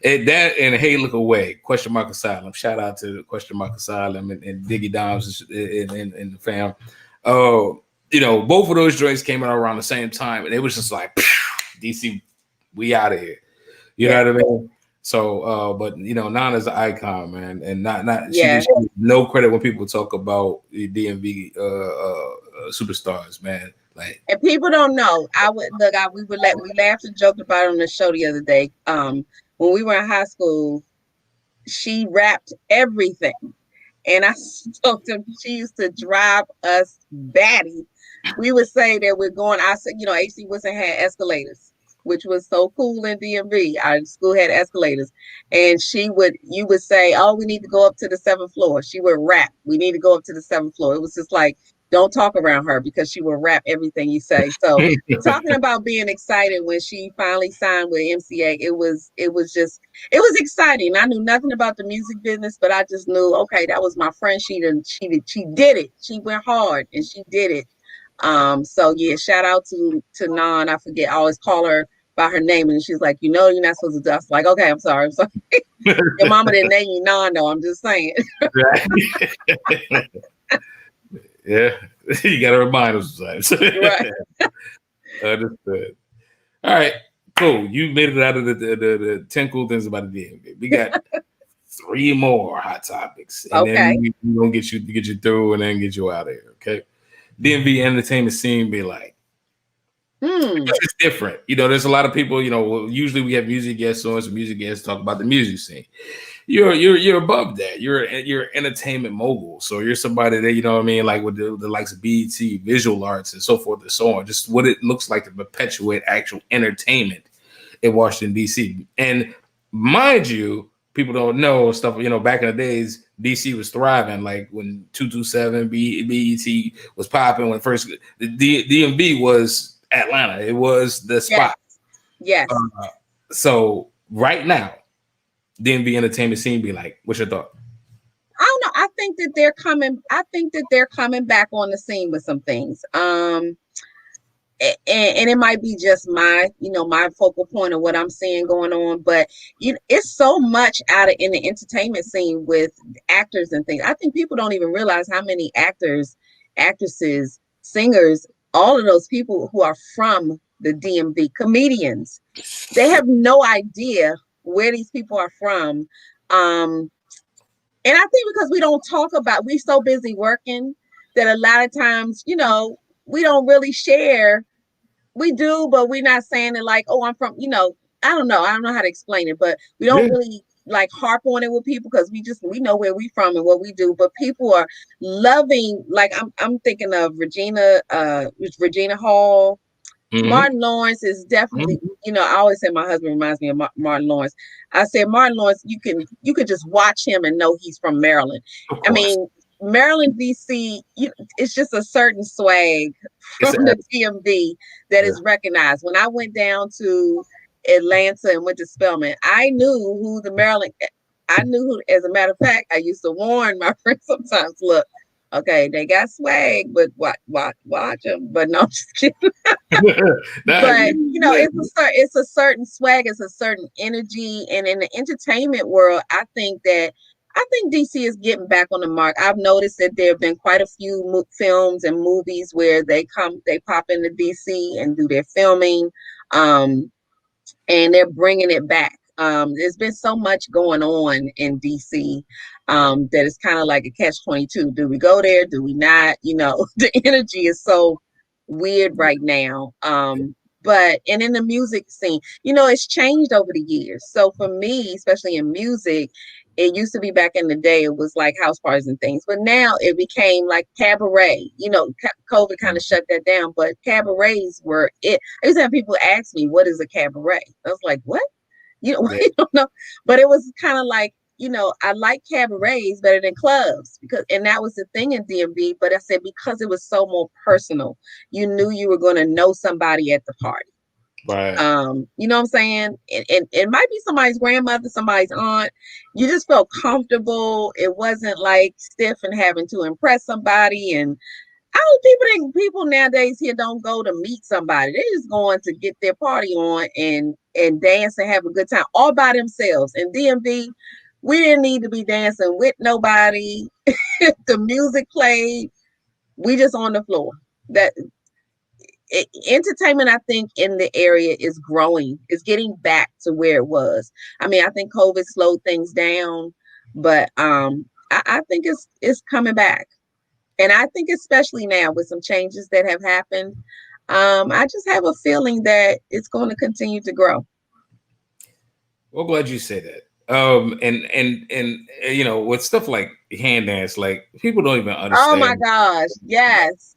And Hey Look Away, ? Asylum. Shout out to ? Asylum and Diggy Doms and the fam. Both of those joints came out around the same time, and it was just like DC, we out of here. You know what I mean? So, but Nana's an icon, man, and she gets no credit when people talk about the DMV superstars, man. Like, and people don't know. We laughed and joked about it on the show the other day. When we were in high school, she rapped everything, and I told them she used to drive us batty. We would say that we're going. I said, AC Wilson had escalators, which was so cool in DMV. Our school had escalators. And you would say, oh, we need to go up to the 7th floor. She would rap. We need to go up to the 7th floor. It was just like, don't talk around her because she will rap everything you say. So talking about being excited when she finally signed with MCA, it was exciting. I knew nothing about the music business, but I just knew, okay, that was my friend. She did it. She went hard and she did it. So shout out to Non. I forget, I always call her by her name, and she's like, you're not supposed to do. I was like, okay, I'm sorry. Your mama didn't name you Non, though. I'm just saying. Yeah, you gotta remind us sometimes. Right. Understood. All right, cool. You made it out of the 10 cool things about the DMV. We got 3 more hot topics, and then we're gonna get you through, and then get you out of here. Okay. DMV entertainment scene be like, it's different. There's a lot of people, usually we have music guests on, some music guests talk about the music scene. You're above that. You're entertainment mogul. So you're somebody that, like with the likes of BET, visual arts and so forth and so on, just what it looks like to perpetuate actual entertainment in Washington, DC. And mind you, people don't know stuff. Back in the days, DC was thriving. Like when 227 BET was popping. When first the DMV was Atlanta, it was the spot. Yes. So right now, DMV entertainment scene be like, what's your thought? I don't know. I think that they're coming back on the scene with some things. And it might be just my focal point of what I'm seeing going on, but it's so much in the entertainment scene with actors and things. I think people don't even realize how many actors, actresses, singers, all of those people who are from the DMV, comedians, they have no idea where these people are from. And I think because we're so busy working that a lot of times, we don't really share. We do, but we're not saying it like, oh, I'm from, I don't know how to explain it, but we don't really like harp on it with people because we know where we from and what we do. But people are loving, like I'm thinking of Regina Hall. Mm-hmm. Martin Lawrence is definitely, I always say my husband reminds me of Martin Lawrence. I said Martin Lawrence, you can just watch him and know he's from Maryland. I mean, Maryland, DC, it's just a certain swag from the DMV that is recognized. When I went down to Atlanta and went to Spelman, I knew who as a matter of fact, I used to warn my friends sometimes, look, okay, they got swag, but watch them. But no, I'm just kidding. But it's a certain swag, it's a certain energy, and in the entertainment world, I think DC is getting back on the mark. I've noticed that there have been quite a few films and movies where they pop into DC and do their filming, and they're bringing it back. There's been so much going on in DC that it's kind of like a catch-22. Do we go there? Do we not? The energy is so weird right now. But in the music scene, it's changed over the years. So for me, especially in music, it used to be back in the day, it was like house parties and things, but now it became like cabaret. COVID kind of shut that down, but cabarets were it. I used to have people ask me, what is a cabaret? I was like, what? I don't know. But it was kind of like, I like cabarets better than clubs and that was the thing in DMV. But I said, because it was so more personal, you knew you were going to know somebody at the party. Right. You know what I'm saying? And it might be somebody's grandmother, somebody's aunt. You just felt comfortable. It wasn't like stiff and having to impress somebody. And people nowadays here don't go to meet somebody. They're just going to get their party on and dance and have a good time all by themselves. In DMV, we didn't need to be dancing with nobody. The music played. We just on the floor. Entertainment, I think, in the area is growing. It's getting back to where it was. I mean, I think COVID slowed things down, but I think it's coming back. And I think especially now with some changes that have happened, I just have a feeling that it's going to continue to grow. Well, glad you say that. And with stuff like hand dance, like people don't even understand. Oh my gosh, yes.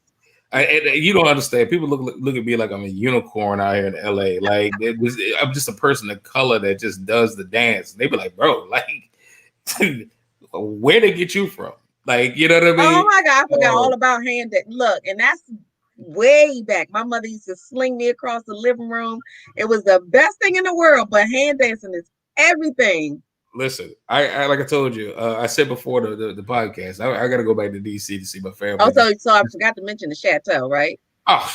You don't understand. People look at me like I'm a unicorn out here in LA. Like I'm just a person of color that just does the dance. They be like, bro, like where they get you from? Like, you know what I mean? Oh my God, I forgot all about hand dance. Look, and that's way back. My mother used to sling me across the living room. It was the best thing in the world, but hand dancing is everything. Listen, I like I told you, I said before the podcast, I got to go back to DC to see my family. Oh, so I forgot to mention the chateau, right? Oh,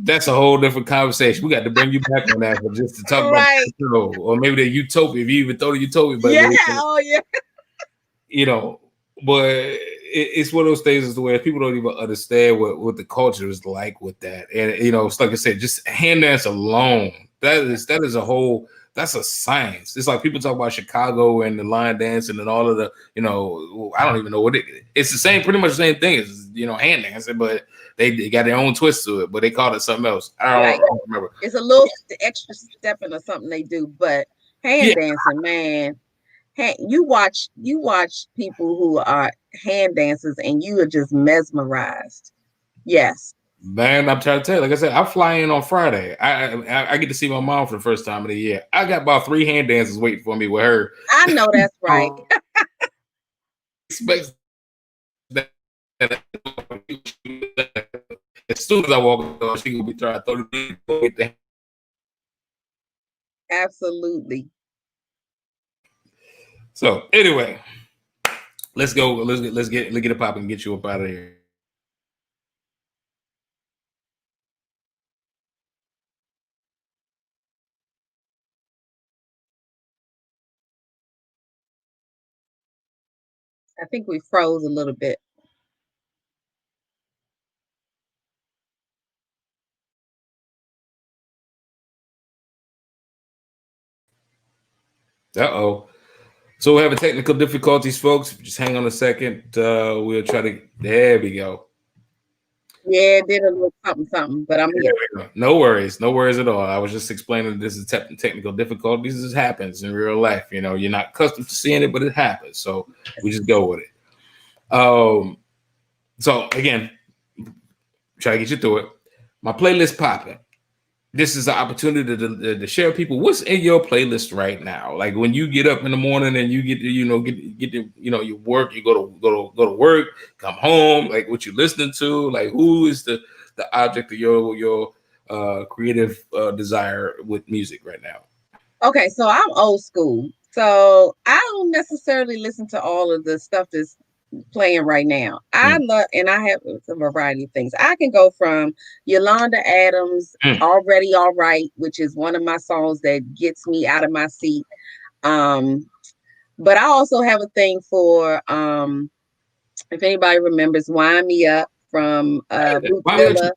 that's a whole different conversation. We got to bring you back on that, but just to talk about the show, or maybe the utopia. If you even thought of utopia, but but it's one of those things is the way people don't even understand what the culture is like with that, and it's like I said, just hand dance alone. That is a whole. That's a science. It's like people talk about Chicago and the line dancing and all of the, I don't even know what it's the same, pretty much the same thing as, hand dancing, but they got their own twist to it, but they call it something else. I don't remember. It's a little extra stepping or something they do, but hand dancing, man. You watch people who are hand dancers and you are just mesmerized. Yes. Man, I'm trying to tell you, like I said, I fly in on Friday. I get to see my mom for the first time of the year. I got about 3 hand dancers waiting for me with her. I know that's right. Expects that as soon as I walk on, she gonna be trying to throw the. Absolutely. So anyway, let's go. Let's get it popping and get you up out of here. I think we froze a little bit. Uh-oh. So we're having technical difficulties, folks. Just hang on a second. We'll try to. There we go. Yeah, it did a little something, but I'm here. No worries at all. I was just explaining this is technical difficulties. This happens in real life. You know, you're not accustomed to seeing it, but it happens. So we just go with it. So again, try to get you through it. My playlist popping. This is an opportunity to share people what's in your playlist right now. Like when you get up in the morning and you get to, get to, you work, you go to work, come home, like what you listening to, like who is the object of your creative desire with music right now? Okay, so I'm old school. So I don't necessarily listen to all of the stuff that's playing right now. I love, and I have a variety of things. I can go from Yolanda Adams, Already All Right, which is one of my songs that gets me out of my seat. But I also have a thing for, if anybody remembers, Wind Me Up from Bootzilla.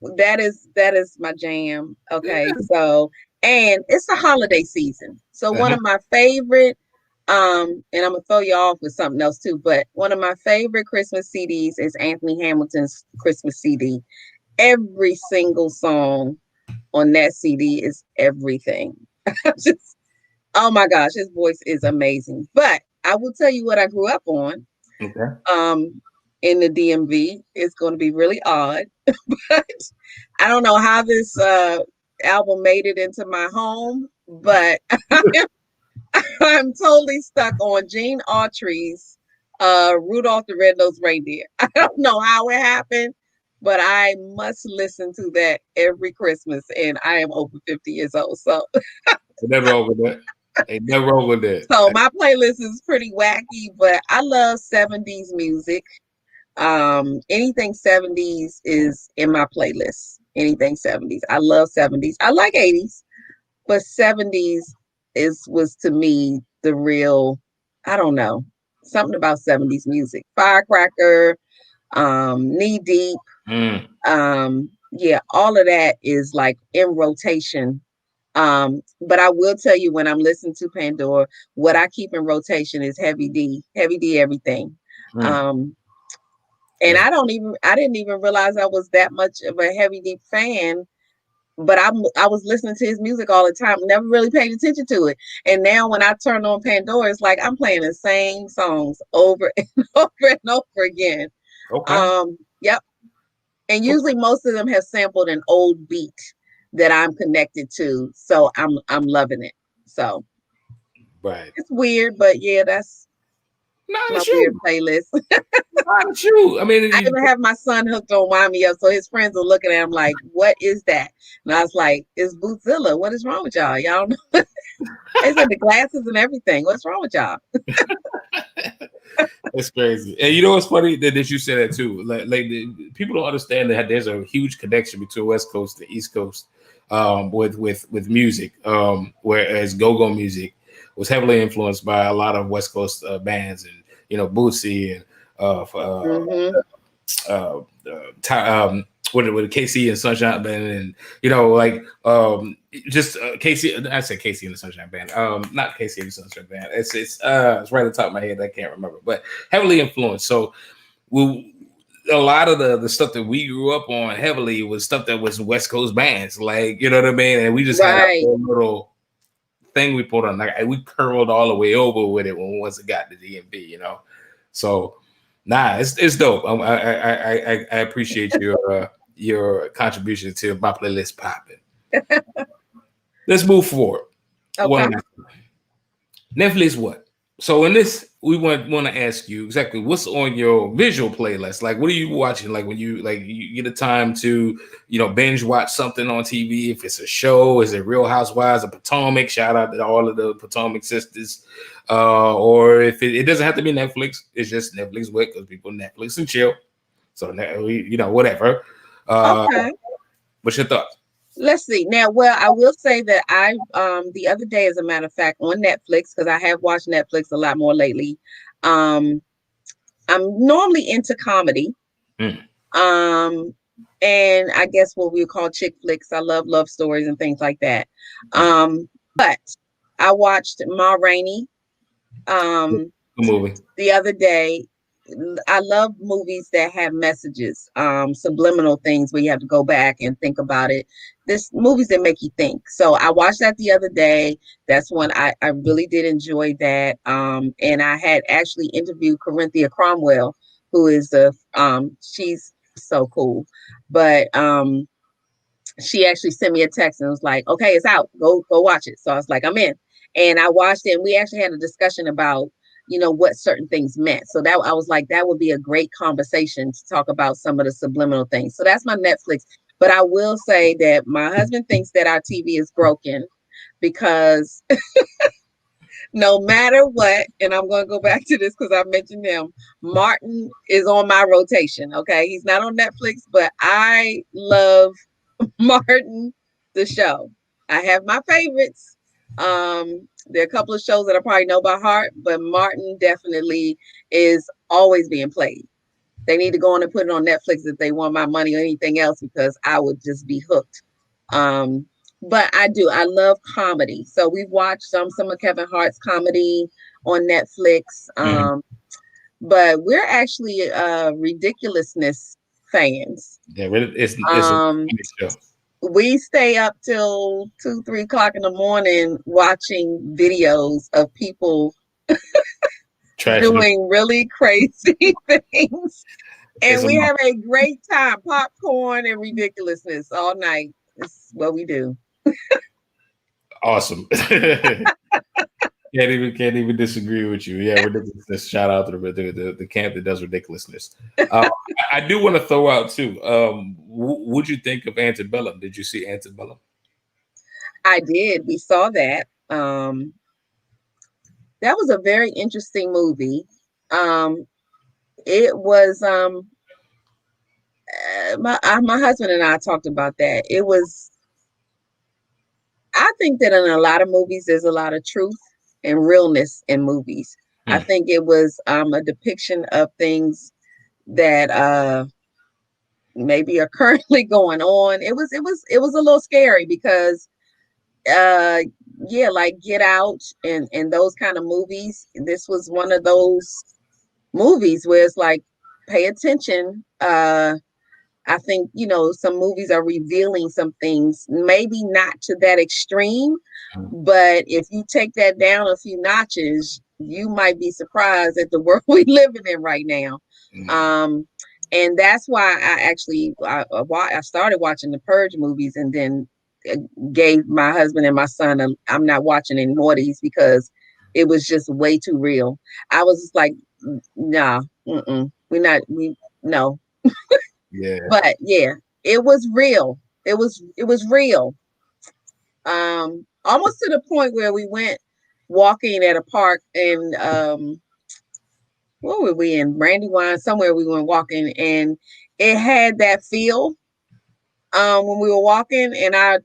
That is my jam. Okay, so, and it's the holiday season. So one of my favorite, and I'm gonna throw you off with something else too, but one of my favorite Christmas CDs is Anthony Hamilton's Christmas CD. Every single song on that CD is everything. Just, oh my gosh, his voice is amazing. But I will tell you what I grew up on. Okay. In the DMV. It's going to be really odd, but I don't know how this album made it into my home, but I'm totally stuck on Gene Autry's Rudolph the Red-Nosed Reindeer. I don't know how it happened, but I must listen to that every Christmas, and I am over 50 years old. So never wrong with that. Ain't never wrong with that. So my playlist is pretty wacky, but I love 70s music. Anything 70s is in my playlist. Anything 70s. I love 70s. I like 80s, but 70s was to me the real, I don't know, something about 70s music. Firecracker, Knee Deep. Yeah, all of that is like in rotation. But I will tell you, when I'm listening to Pandora, what I keep in rotation is Heavy D everything. And I didn't even realize I was that much of a Heavy D fan, but I was listening to his music all the time, never really paid attention to it. And now when I turn on Pandora, it's like I'm playing the same songs over and over and over again. Okay. Yep. And usually most of them have sampled an old beat that I'm connected to. So I'm loving it. So right. It's weird, but yeah, that's my weird playlist. Not you. I mean, I even have my son hooked on Wind Me Up, so his friends are looking at him like, "What is that?" And I was like, "It's Bootzilla. What is wrong with y'all? Y'all know?" They said the glasses and everything. What's wrong with y'all? That's crazy. And you know what's funny that you said that too. Like people don't understand that there's a huge connection between West Coast and East Coast with music. Whereas go-go music was heavily influenced by a lot of West Coast bands, and Bootsy and with KC and Sunshine Band, and just Casey. I said Casey and the Sunshine Band. Not Casey and the Sunshine Band. It's right on the top of my head. I can't remember, but heavily influenced. So a lot of the stuff that we grew up on heavily was stuff that was West Coast bands, like, you know what I mean? And we just had a little thing we put on, like we curled all the way over with it once it got to DMV, So Nah, it's dope. I appreciate your contribution to my playlist popping. Let's move forward. Okay. Netflix what? So in this, we want to ask you exactly what's on your visual playlist. Like, what are you watching? Like when you get a time to binge watch something on TV. If it's a show, is it Real Housewives of Potomac? Shout out to all of the Potomac sisters. Or if it doesn't have to be Netflix, it's just Netflix with because people Netflix and chill. So whatever. Okay. What's your thoughts? Let's see. Now, well, I will say that I the other day, as a matter of fact, on Netflix, because I have watched Netflix a lot more lately. Um, I'm normally into comedy. Mm. And I guess what we would call chick flicks. I love stories and things like that. But I watched Ma Rainey Good movie. the other day. I love movies that have messages, subliminal things where you have to go back and think about it. This movies that make you think. So I watched that the other day. That's when I really did enjoy that. And I had actually interviewed Corinthia Cromwell, who is she's so cool. But she actually sent me a text and was like, okay, it's out. Go watch it. So I was like, I'm in. And I watched it, and we actually had a discussion about what certain things meant. So that I was like, that would be a great conversation to talk about some of the subliminal things. So that's my Netflix. But I will say that my husband thinks that our TV is broken because no matter what, and I'm going to go back to this because I mentioned him, Martin is on my rotation. Okay. He's not on Netflix, but I love Martin, the show. I have my favorites. There are a couple of shows that I probably know by heart, but Martin definitely is always being played. They need to go on and put it on Netflix if they want my money or anything else, because I would just be hooked. But I love comedy. So we've watched some of Kevin Hart's comedy on Netflix. But we're actually ridiculousness fans. Yeah, it's a show. We stay up till 2-3 o'clock in the morning watching videos of people doing really crazy things, and we have a great time. Popcorn and ridiculousness all night. It's what we do. Awesome. Can't even disagree with you. Yeah, ridiculousness. Shout out to the camp that does ridiculousness. I do want to throw out too. What'd you think of Antebellum? Did you see Antebellum? I did. We saw that. That was a very interesting movie. It was my husband and I talked about that. It was. I think that in a lot of movies, there's a lot of truth and realness in movies. I think it was a depiction of things that maybe are currently going on. It was a little scary because like Get Out and those kind of movies. This was one of those movies where it's like, pay attention. I think, some movies are revealing some things, maybe not to that extreme, but if you take that down a few notches, you might be surprised at the world we're living in right now. And that's why I started watching the Purge movies, and then gave my husband and my son I'm not watching any more of these because it was just way too real. I was just like, nah, no. Yeah. But yeah, it was real. It was real. Almost to the point where we went walking at a park and what were we in? Brandywine, somewhere we went walking, and it had that feel when we were walking, and I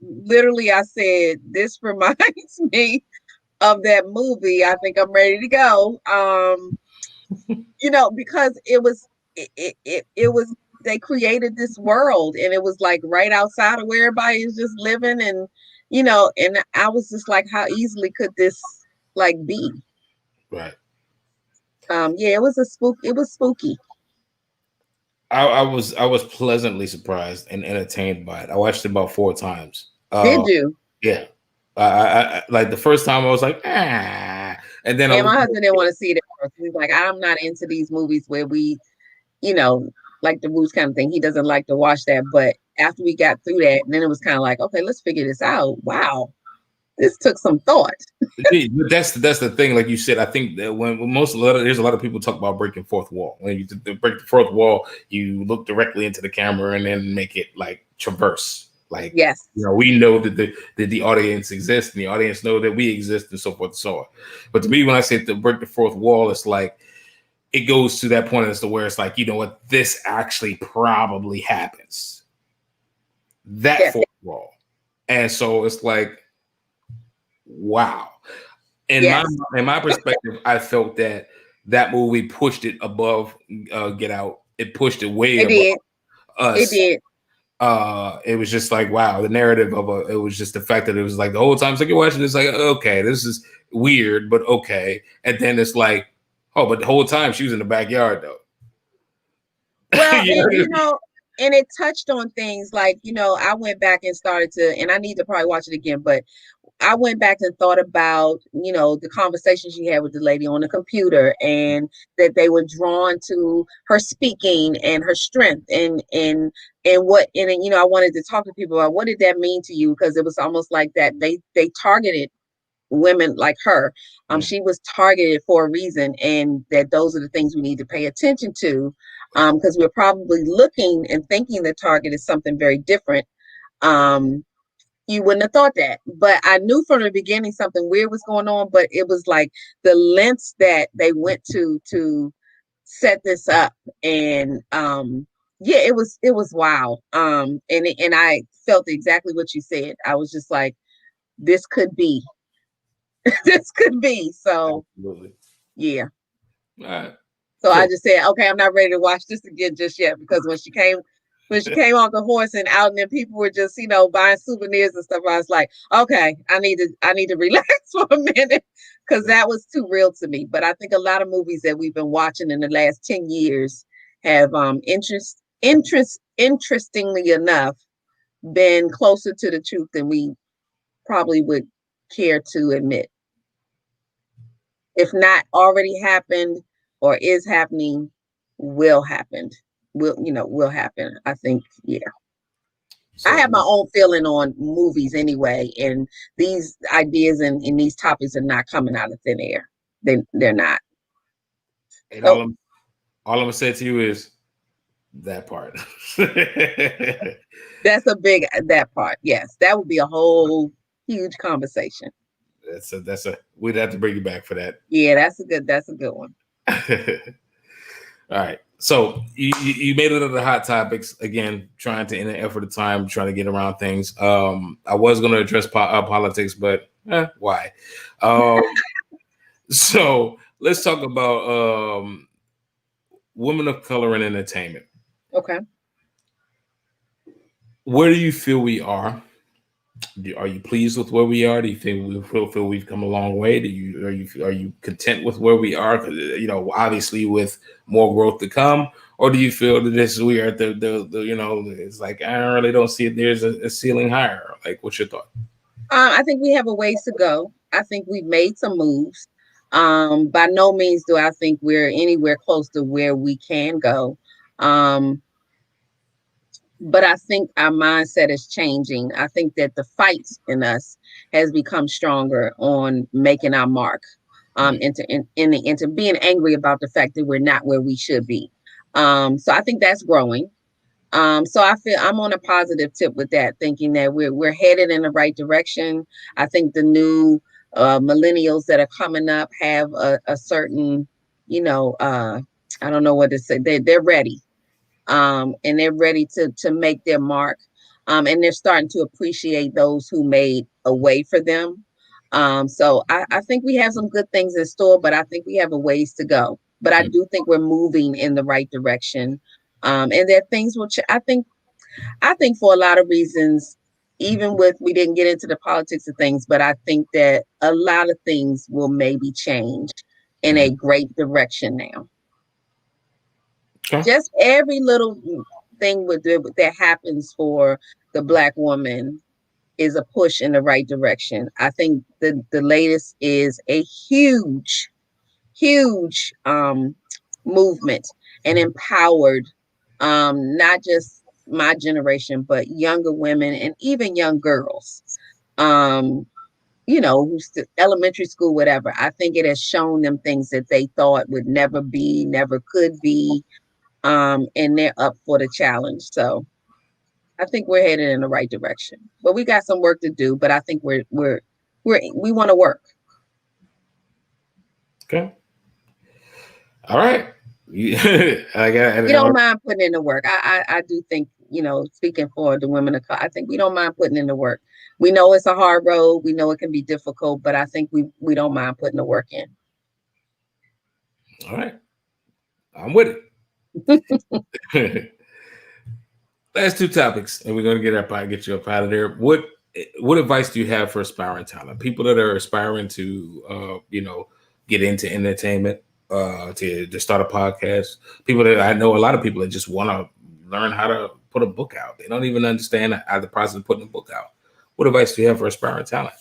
said, this reminds me of that movie. I think I'm ready to go. Because it was they created this world, and it was like right outside of where everybody is just living, and and I was just like, how easily could this like be? Right. It was spooky. I was pleasantly surprised and entertained by it. I watched it about 4 times. Did you? Yeah. I like the first time I was like, and then my husband didn't want to see it. He's like, I'm not into these movies where we you know, like the Boots kind of thing. He doesn't like to watch that. But after we got through that, then it was kind of like, okay, let's figure this out. Wow, this took some thought. Yeah, but that's the thing. Like you said, I think that when there's a lot of people talk about breaking fourth wall. When you break the fourth wall, you look directly into the camera and then make it like traverse. Like, Yes. we know that the audience exists and the audience know that we exist and so forth and so on. But to me, when I say to break the fourth wall, it's like it goes to that point as to where it's like, you know what, this actually probably happens. That fourth wall. And so it's like, wow. In my perspective, I felt that movie pushed it above Get Out. It pushed it way above us. It did. It was just like, wow, the narrative it was just the fact that it was like the whole time it's like you're watching it's like, okay, this is weird, but okay. And then it's like, oh, but the whole time she was in the backyard though. Well, and it touched on things like, I went back and started to, and I need to probably watch it again, but I went back and thought about, the conversation she had with the lady on the computer, and that they were drawn to her speaking and her strength and I wanted to talk to people about what did that mean to you? Because it was almost like that they targeted women like her. She was targeted for a reason, and that those are the things we need to pay attention to, because we're probably looking and thinking the target is something very different. You wouldn't have thought that, but I knew from the beginning something weird was going on. But it was like the lengths that they went to set this up, and it was wild. And I felt exactly what you said. I was just like, this could be. This could be. So Absolutely. yeah. All right. So cool. I just said, okay, I'm not ready to watch this again just yet, because when she came off the horse and out, and then people were just, buying souvenirs and stuff, I was like, okay, I need to relax for a minute, because that was too real to me. But I think a lot of movies that we've been watching in the last 10 years have interestingly enough been closer to the truth than we probably would care to admit. If not already happened or is happening, will happen. Will happen. I think, yeah. So, I have my own feeling on movies anyway, and these ideas and these topics are not coming out of thin air. They're not. And all I'm gonna say to you is that part. That's that part. Yes, that would be a whole huge conversation. We'd have to bring you back for that. Yeah, that's a good one. All right. So you made it to the hot topics again, trying to, in an effort of time, trying to get around things. I was going to address politics, but why? So let's talk about women of color in entertainment. Okay. Where do you feel we are? Are you pleased with where we are? Do you think we feel we've come a long way? Are you content with where we are? Obviously with more growth to come, or do you feel that we are at the it's like I really don't see it. There's a ceiling higher. Like, what's your thought? I think we have a ways to go. I think we've made some moves. By no means do I think we're anywhere close to where we can go. But I think our mindset is changing. I think that the fight in us has become stronger on making our mark, into being angry about the fact that we're not where we should be. So I think that's growing. So I feel I'm on a positive tip with that, thinking that we're headed in the right direction. I think the new millennials that are coming up have a certain, I don't know what to say. They're ready. And they're ready to make their mark. And they're starting to appreciate those who made a way for them. So I think we have some good things in store, but I think we have a ways to go. But I do think we're moving in the right direction. And that things will I think for a lot of reasons, even with, we didn't get into the politics of things, but I think that a lot of things will maybe change in a great direction now. Okay. Just every little thing that happens for the Black woman is a push in the right direction. I think the latest is a huge movement and empowered not just my generation, but younger women and even young girls. Um, who's elementary school, whatever. I think it has shown them things that they thought would never be, never could be, and they're up for the challenge. So I think we're headed in the right direction, but we got some work to do. But I think we want to work. Okay. All right. I got. We don't mind putting in the work. I do think, speaking for the women of color, I think we don't mind putting in the work. We know it's a hard road. We know it can be difficult, but I think we don't mind putting the work in. All right. I'm with it. Last two topics, and we're gonna get you up out of there. What advice do you have for aspiring talent? People that are aspiring to get into entertainment, to start a podcast. People that I know, a lot of people that just want to learn how to put a book out. They don't even understand the process of putting a book out. What advice do you have for aspiring talent?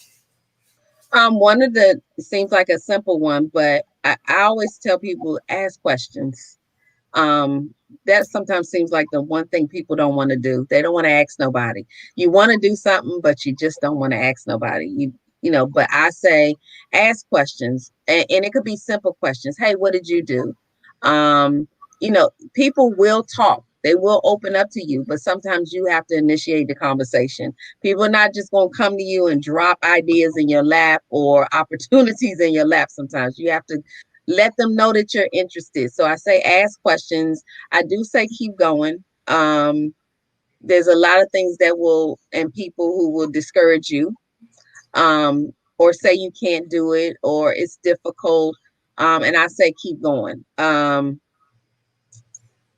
One of the seems like a simple one, but I always tell people ask questions. That sometimes seems like the one thing people don't want to do. They don't want to ask nobody. You want to do something, but you just don't want to ask nobody. But I say ask questions, and it could be simple questions. Hey, what did you do? People will talk. They will open up to you, but sometimes you have to initiate the conversation. People are not just going to come to you and drop ideas in your lap or opportunities in your lap. Sometimes you have to let them know that you're interested. So I say ask questions. I do say keep going. There's a lot of things and people who will discourage you, or say you can't do it or it's difficult. And I say keep going.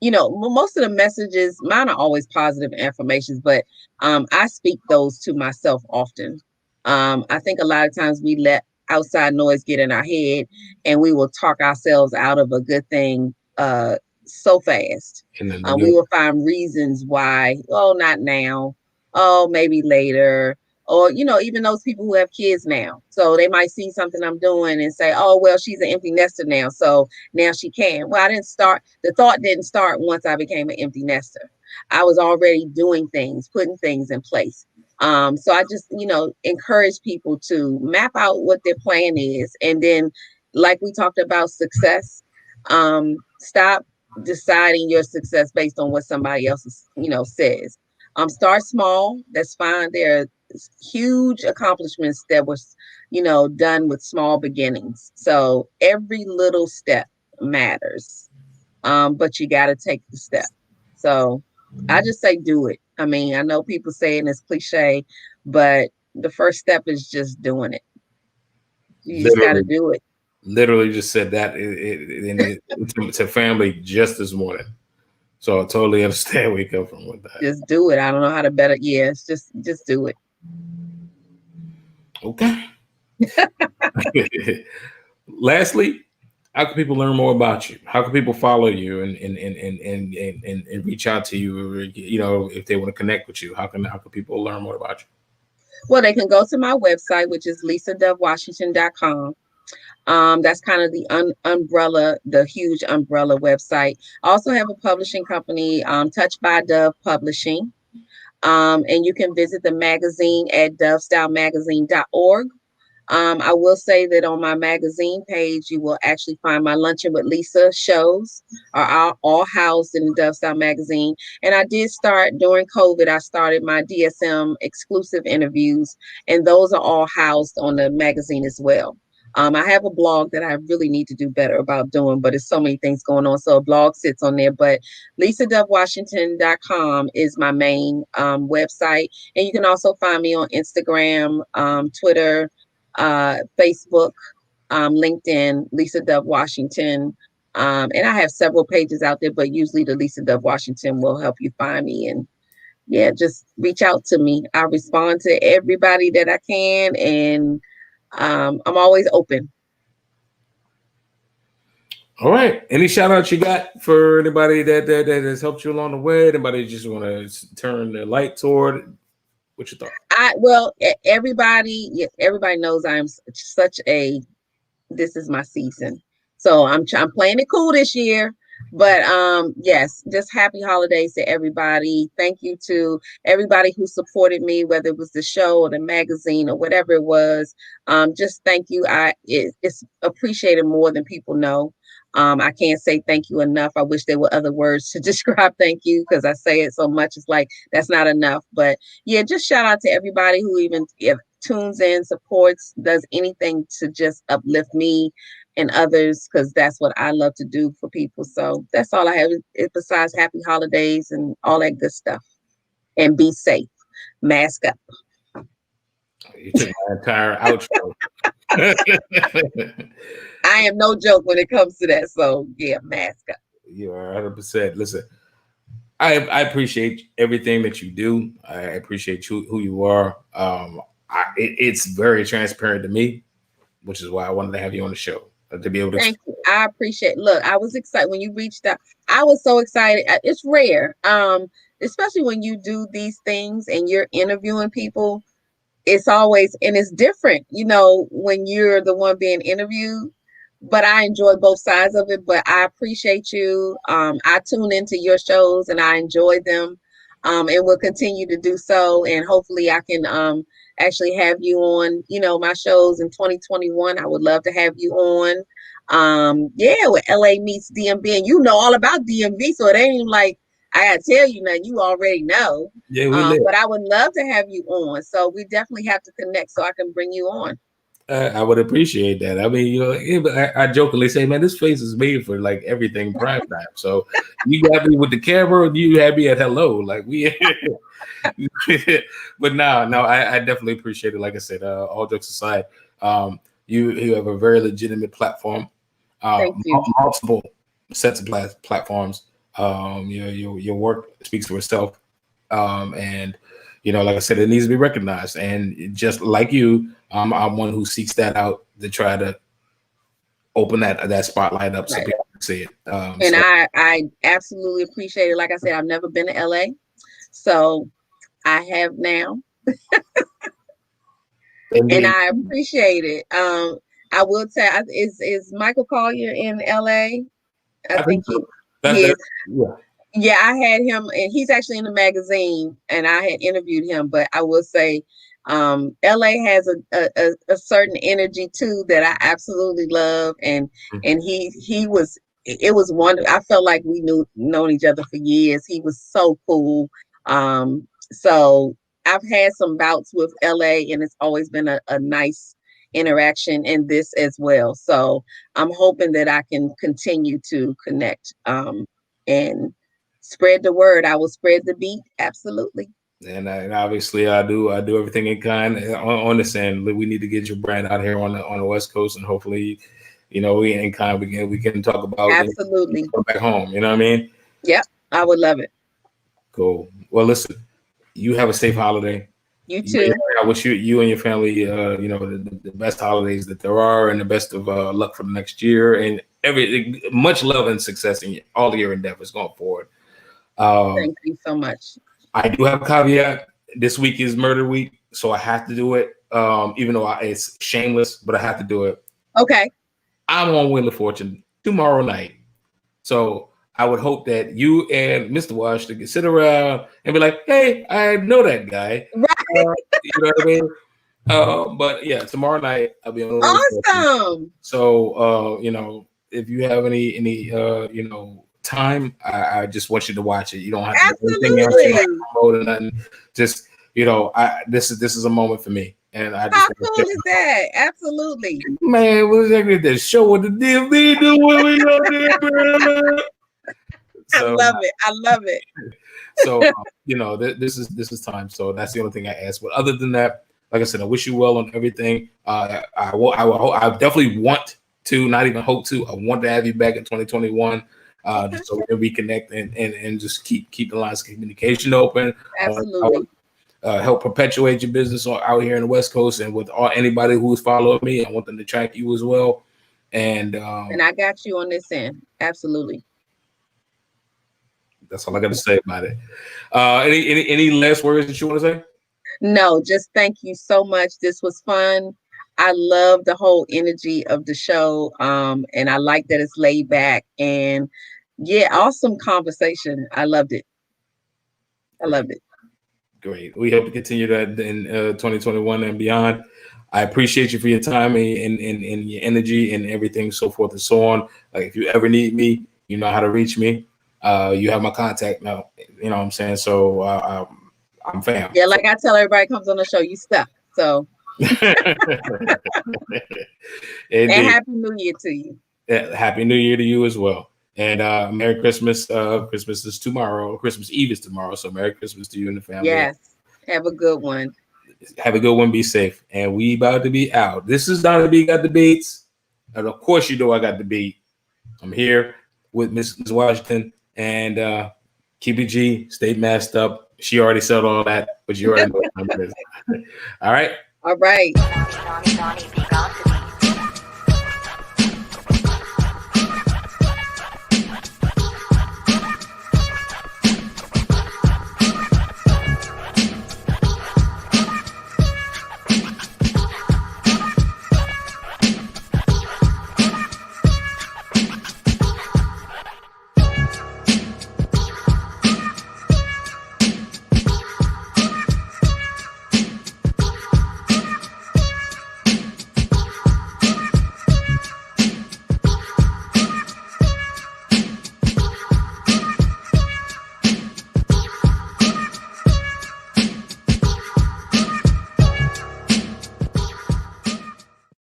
Most of the messages, mine are always positive affirmations, but I speak those to myself often. I think a lot of times we let outside noise get in our head and we will talk ourselves out of a good thing so fast. We will find reasons why, oh, not now, oh, maybe later. Or, even those people who have kids now. So they might see something I'm doing and say, oh, well, she's an empty nester now. So now she can. Well, the thought didn't start once I became an empty nester. I was already doing things, putting things in place. So I just, encourage people to map out what their plan is. And then, like we talked about success, stop deciding your success based on what somebody else, says. Start small. That's fine. There are huge accomplishments that was, done with small beginnings. So every little step matters. But you got to take the step. So I just say do it. I mean, I know people say it and it's cliche, but the first step is just doing it. You just got to do it. Literally just said that to family just this morning. So I totally understand where you come from with that. Just do it. I don't know how to better. Yeah, it's just do it. Okay. Lastly, how can people learn more about you? How can people follow you and reach out to you? If they want to connect with you, how can people learn more about you? Well, they can go to my website, which is lisadovewashington.com. That's kind of the umbrella, the huge umbrella website. I also have a publishing company, Touched by Dove Publishing. And you can visit the magazine at dovestylemagazine.org. I will say that on my magazine page, you will actually find my Luncheon with Lisa shows are all housed in the Dove Style magazine. And I did start during COVID, I started my DSM exclusive interviews, and those are all housed on the magazine as well. I have a blog that I really need to do better about doing, but there's so many things going on. So a blog sits on there, but lisadovewashington.com is my main website. And you can also find me on Instagram, Twitter, Facebook, LinkedIn, Lisa Dove Washington. And I have several pages out there, but usually the Lisa Dove Washington will help you find me. And yeah, just reach out to me. I respond to everybody that I can. And I'm always open. All right. Any shout outs you got for anybody that has helped you along the way? Anybody just want to turn the light toward? What you thought? Everybody knows I'm such a. This is my season, so I'm playing it cool this year. But yes, just happy holidays to everybody. Thank you to everybody who supported me, whether it was the show or the magazine or whatever it was. Just thank you. It's appreciated more than people know. I can't say thank you enough. I wish there were other words to describe thank you because I say it so much. It's like that's not enough. But yeah, just shout out to everybody who even if tunes in, supports, does anything to just uplift me and others because that's what I love to do for people. So that's all I have. Besides happy holidays and all that good stuff. And be safe. Mask up. You took my entire outro. I am no joke when it comes to that. So yeah, mask up. You are 100%. Listen, I appreciate everything that you do. I appreciate who you are. It's very transparent to me, which is why I wanted to have you on the show to be able to. Thank you. I appreciate. Look, I was excited when you reached out. I was so excited. It's rare, especially when you do these things and you're interviewing people. It's always and it's different, when you're the one being interviewed. But I enjoy both sides of it. But I appreciate you. I tune into your shows and I enjoy them, and will continue to do so. And hopefully, I can actually have you on, my shows in 2021. I would love to have you on. Yeah, with LA meets DMV, and you know all about DMV, so it ain't even like I gotta tell you nothing. You already know. Yeah, we live. But I would love to have you on. So we definitely have to connect so I can bring you on. I would appreciate that. I mean, I jokingly say, man, this face is made for like everything prime time. So you got me with the camera, you had me at hello, like we. But no, I definitely appreciate it. Like I said, all jokes aside, you have a very legitimate platform, Thank you. multiple sets of platforms. Your work speaks for itself, and like I said, it needs to be recognized. And just like you, I'm one who seeks that out to try to open that spotlight up so Right. people can see it. And I absolutely appreciate it. Like I said, I've never been to LA, so I have now. And I appreciate it. I will tell. Is Michael Collier in LA? I think so. he is. Yeah. Yeah, I had him, and he's actually in the magazine, and I had interviewed him. But I will say, LA has a certain energy too that I absolutely love, and he was. It was wonderful. I felt like we known each other for years. He was so cool. So I've had some bouts with LA, and it's always been a nice interaction in this as well. So I'm hoping that I can continue to connect and spread the word. I will spread the beat. Absolutely. And obviously, I do everything in kind on this end. We need to get your brand out here on the West Coast, and hopefully, we in kind we can talk about absolutely come back home. You know what I mean? Yep, I would love it. Cool. Well, listen, you have a safe holiday. You too. I wish you and your family, the best holidays that there are, and the best of luck for the next year, and much love and success in all of your endeavors going forward. Thank you so much. I do have a caveat. This week is murder week, so I have to do it. Even though it's shameless, but I have to do it. Okay. I'm on Wheel of Fortune tomorrow night, so I would hope that you and Mr. Washington can sit around and be like, "Hey, I know that guy." Right. You know what I mean? But yeah, tomorrow night I'll be on Wheel of Fortune. Awesome. So if you have any time, I just want you to watch it. You don't have to do anything else, you don't have to promote or nothing. Just this is a moment for me, and I just how cool is that? Absolutely, man. What's that? The show with the DMV doing? I love it. I love it. So this is time. So that's the only thing I ask. But other than that, like I said, I wish you well on everything. I definitely want to, not even hope to. I want to have you back in 2021. Just so we can reconnect and just keep the lines of communication open. Absolutely. Help perpetuate your business out here in the West Coast, and with anybody who's following me, I want them to track you as well. And I got you on this end. Absolutely. That's all I got to say about it. Any last words that you want to say? No, just thank you so much. This was fun. I love the whole energy of the show. And I like that it's laid back. And Yeah, awesome conversation. I loved it. I loved it. Great. We hope to continue that in 2021 and beyond. I appreciate you for your time and your energy and everything, so forth and so on. Like, if you ever need me, you know how to reach me. You have my contact now. You know what I'm saying? So I'm fam. Yeah, like I tell everybody comes on the show, you stuck. So and Happy New Year to you. Happy New Year to you as well. And Merry Christmas. Christmas is tomorrow. Christmas Eve is tomorrow. So Merry Christmas to you and the family. Yes. Have a good one. Have a good one. Be safe. And we about to be out. This is Donnie B. Got the Beats. And of course, you know I got the beat. I'm here with Miss Washington. And keep it G. Stay masked up. She already said all that, but you already know what time it is. All right. All right. Donnie B.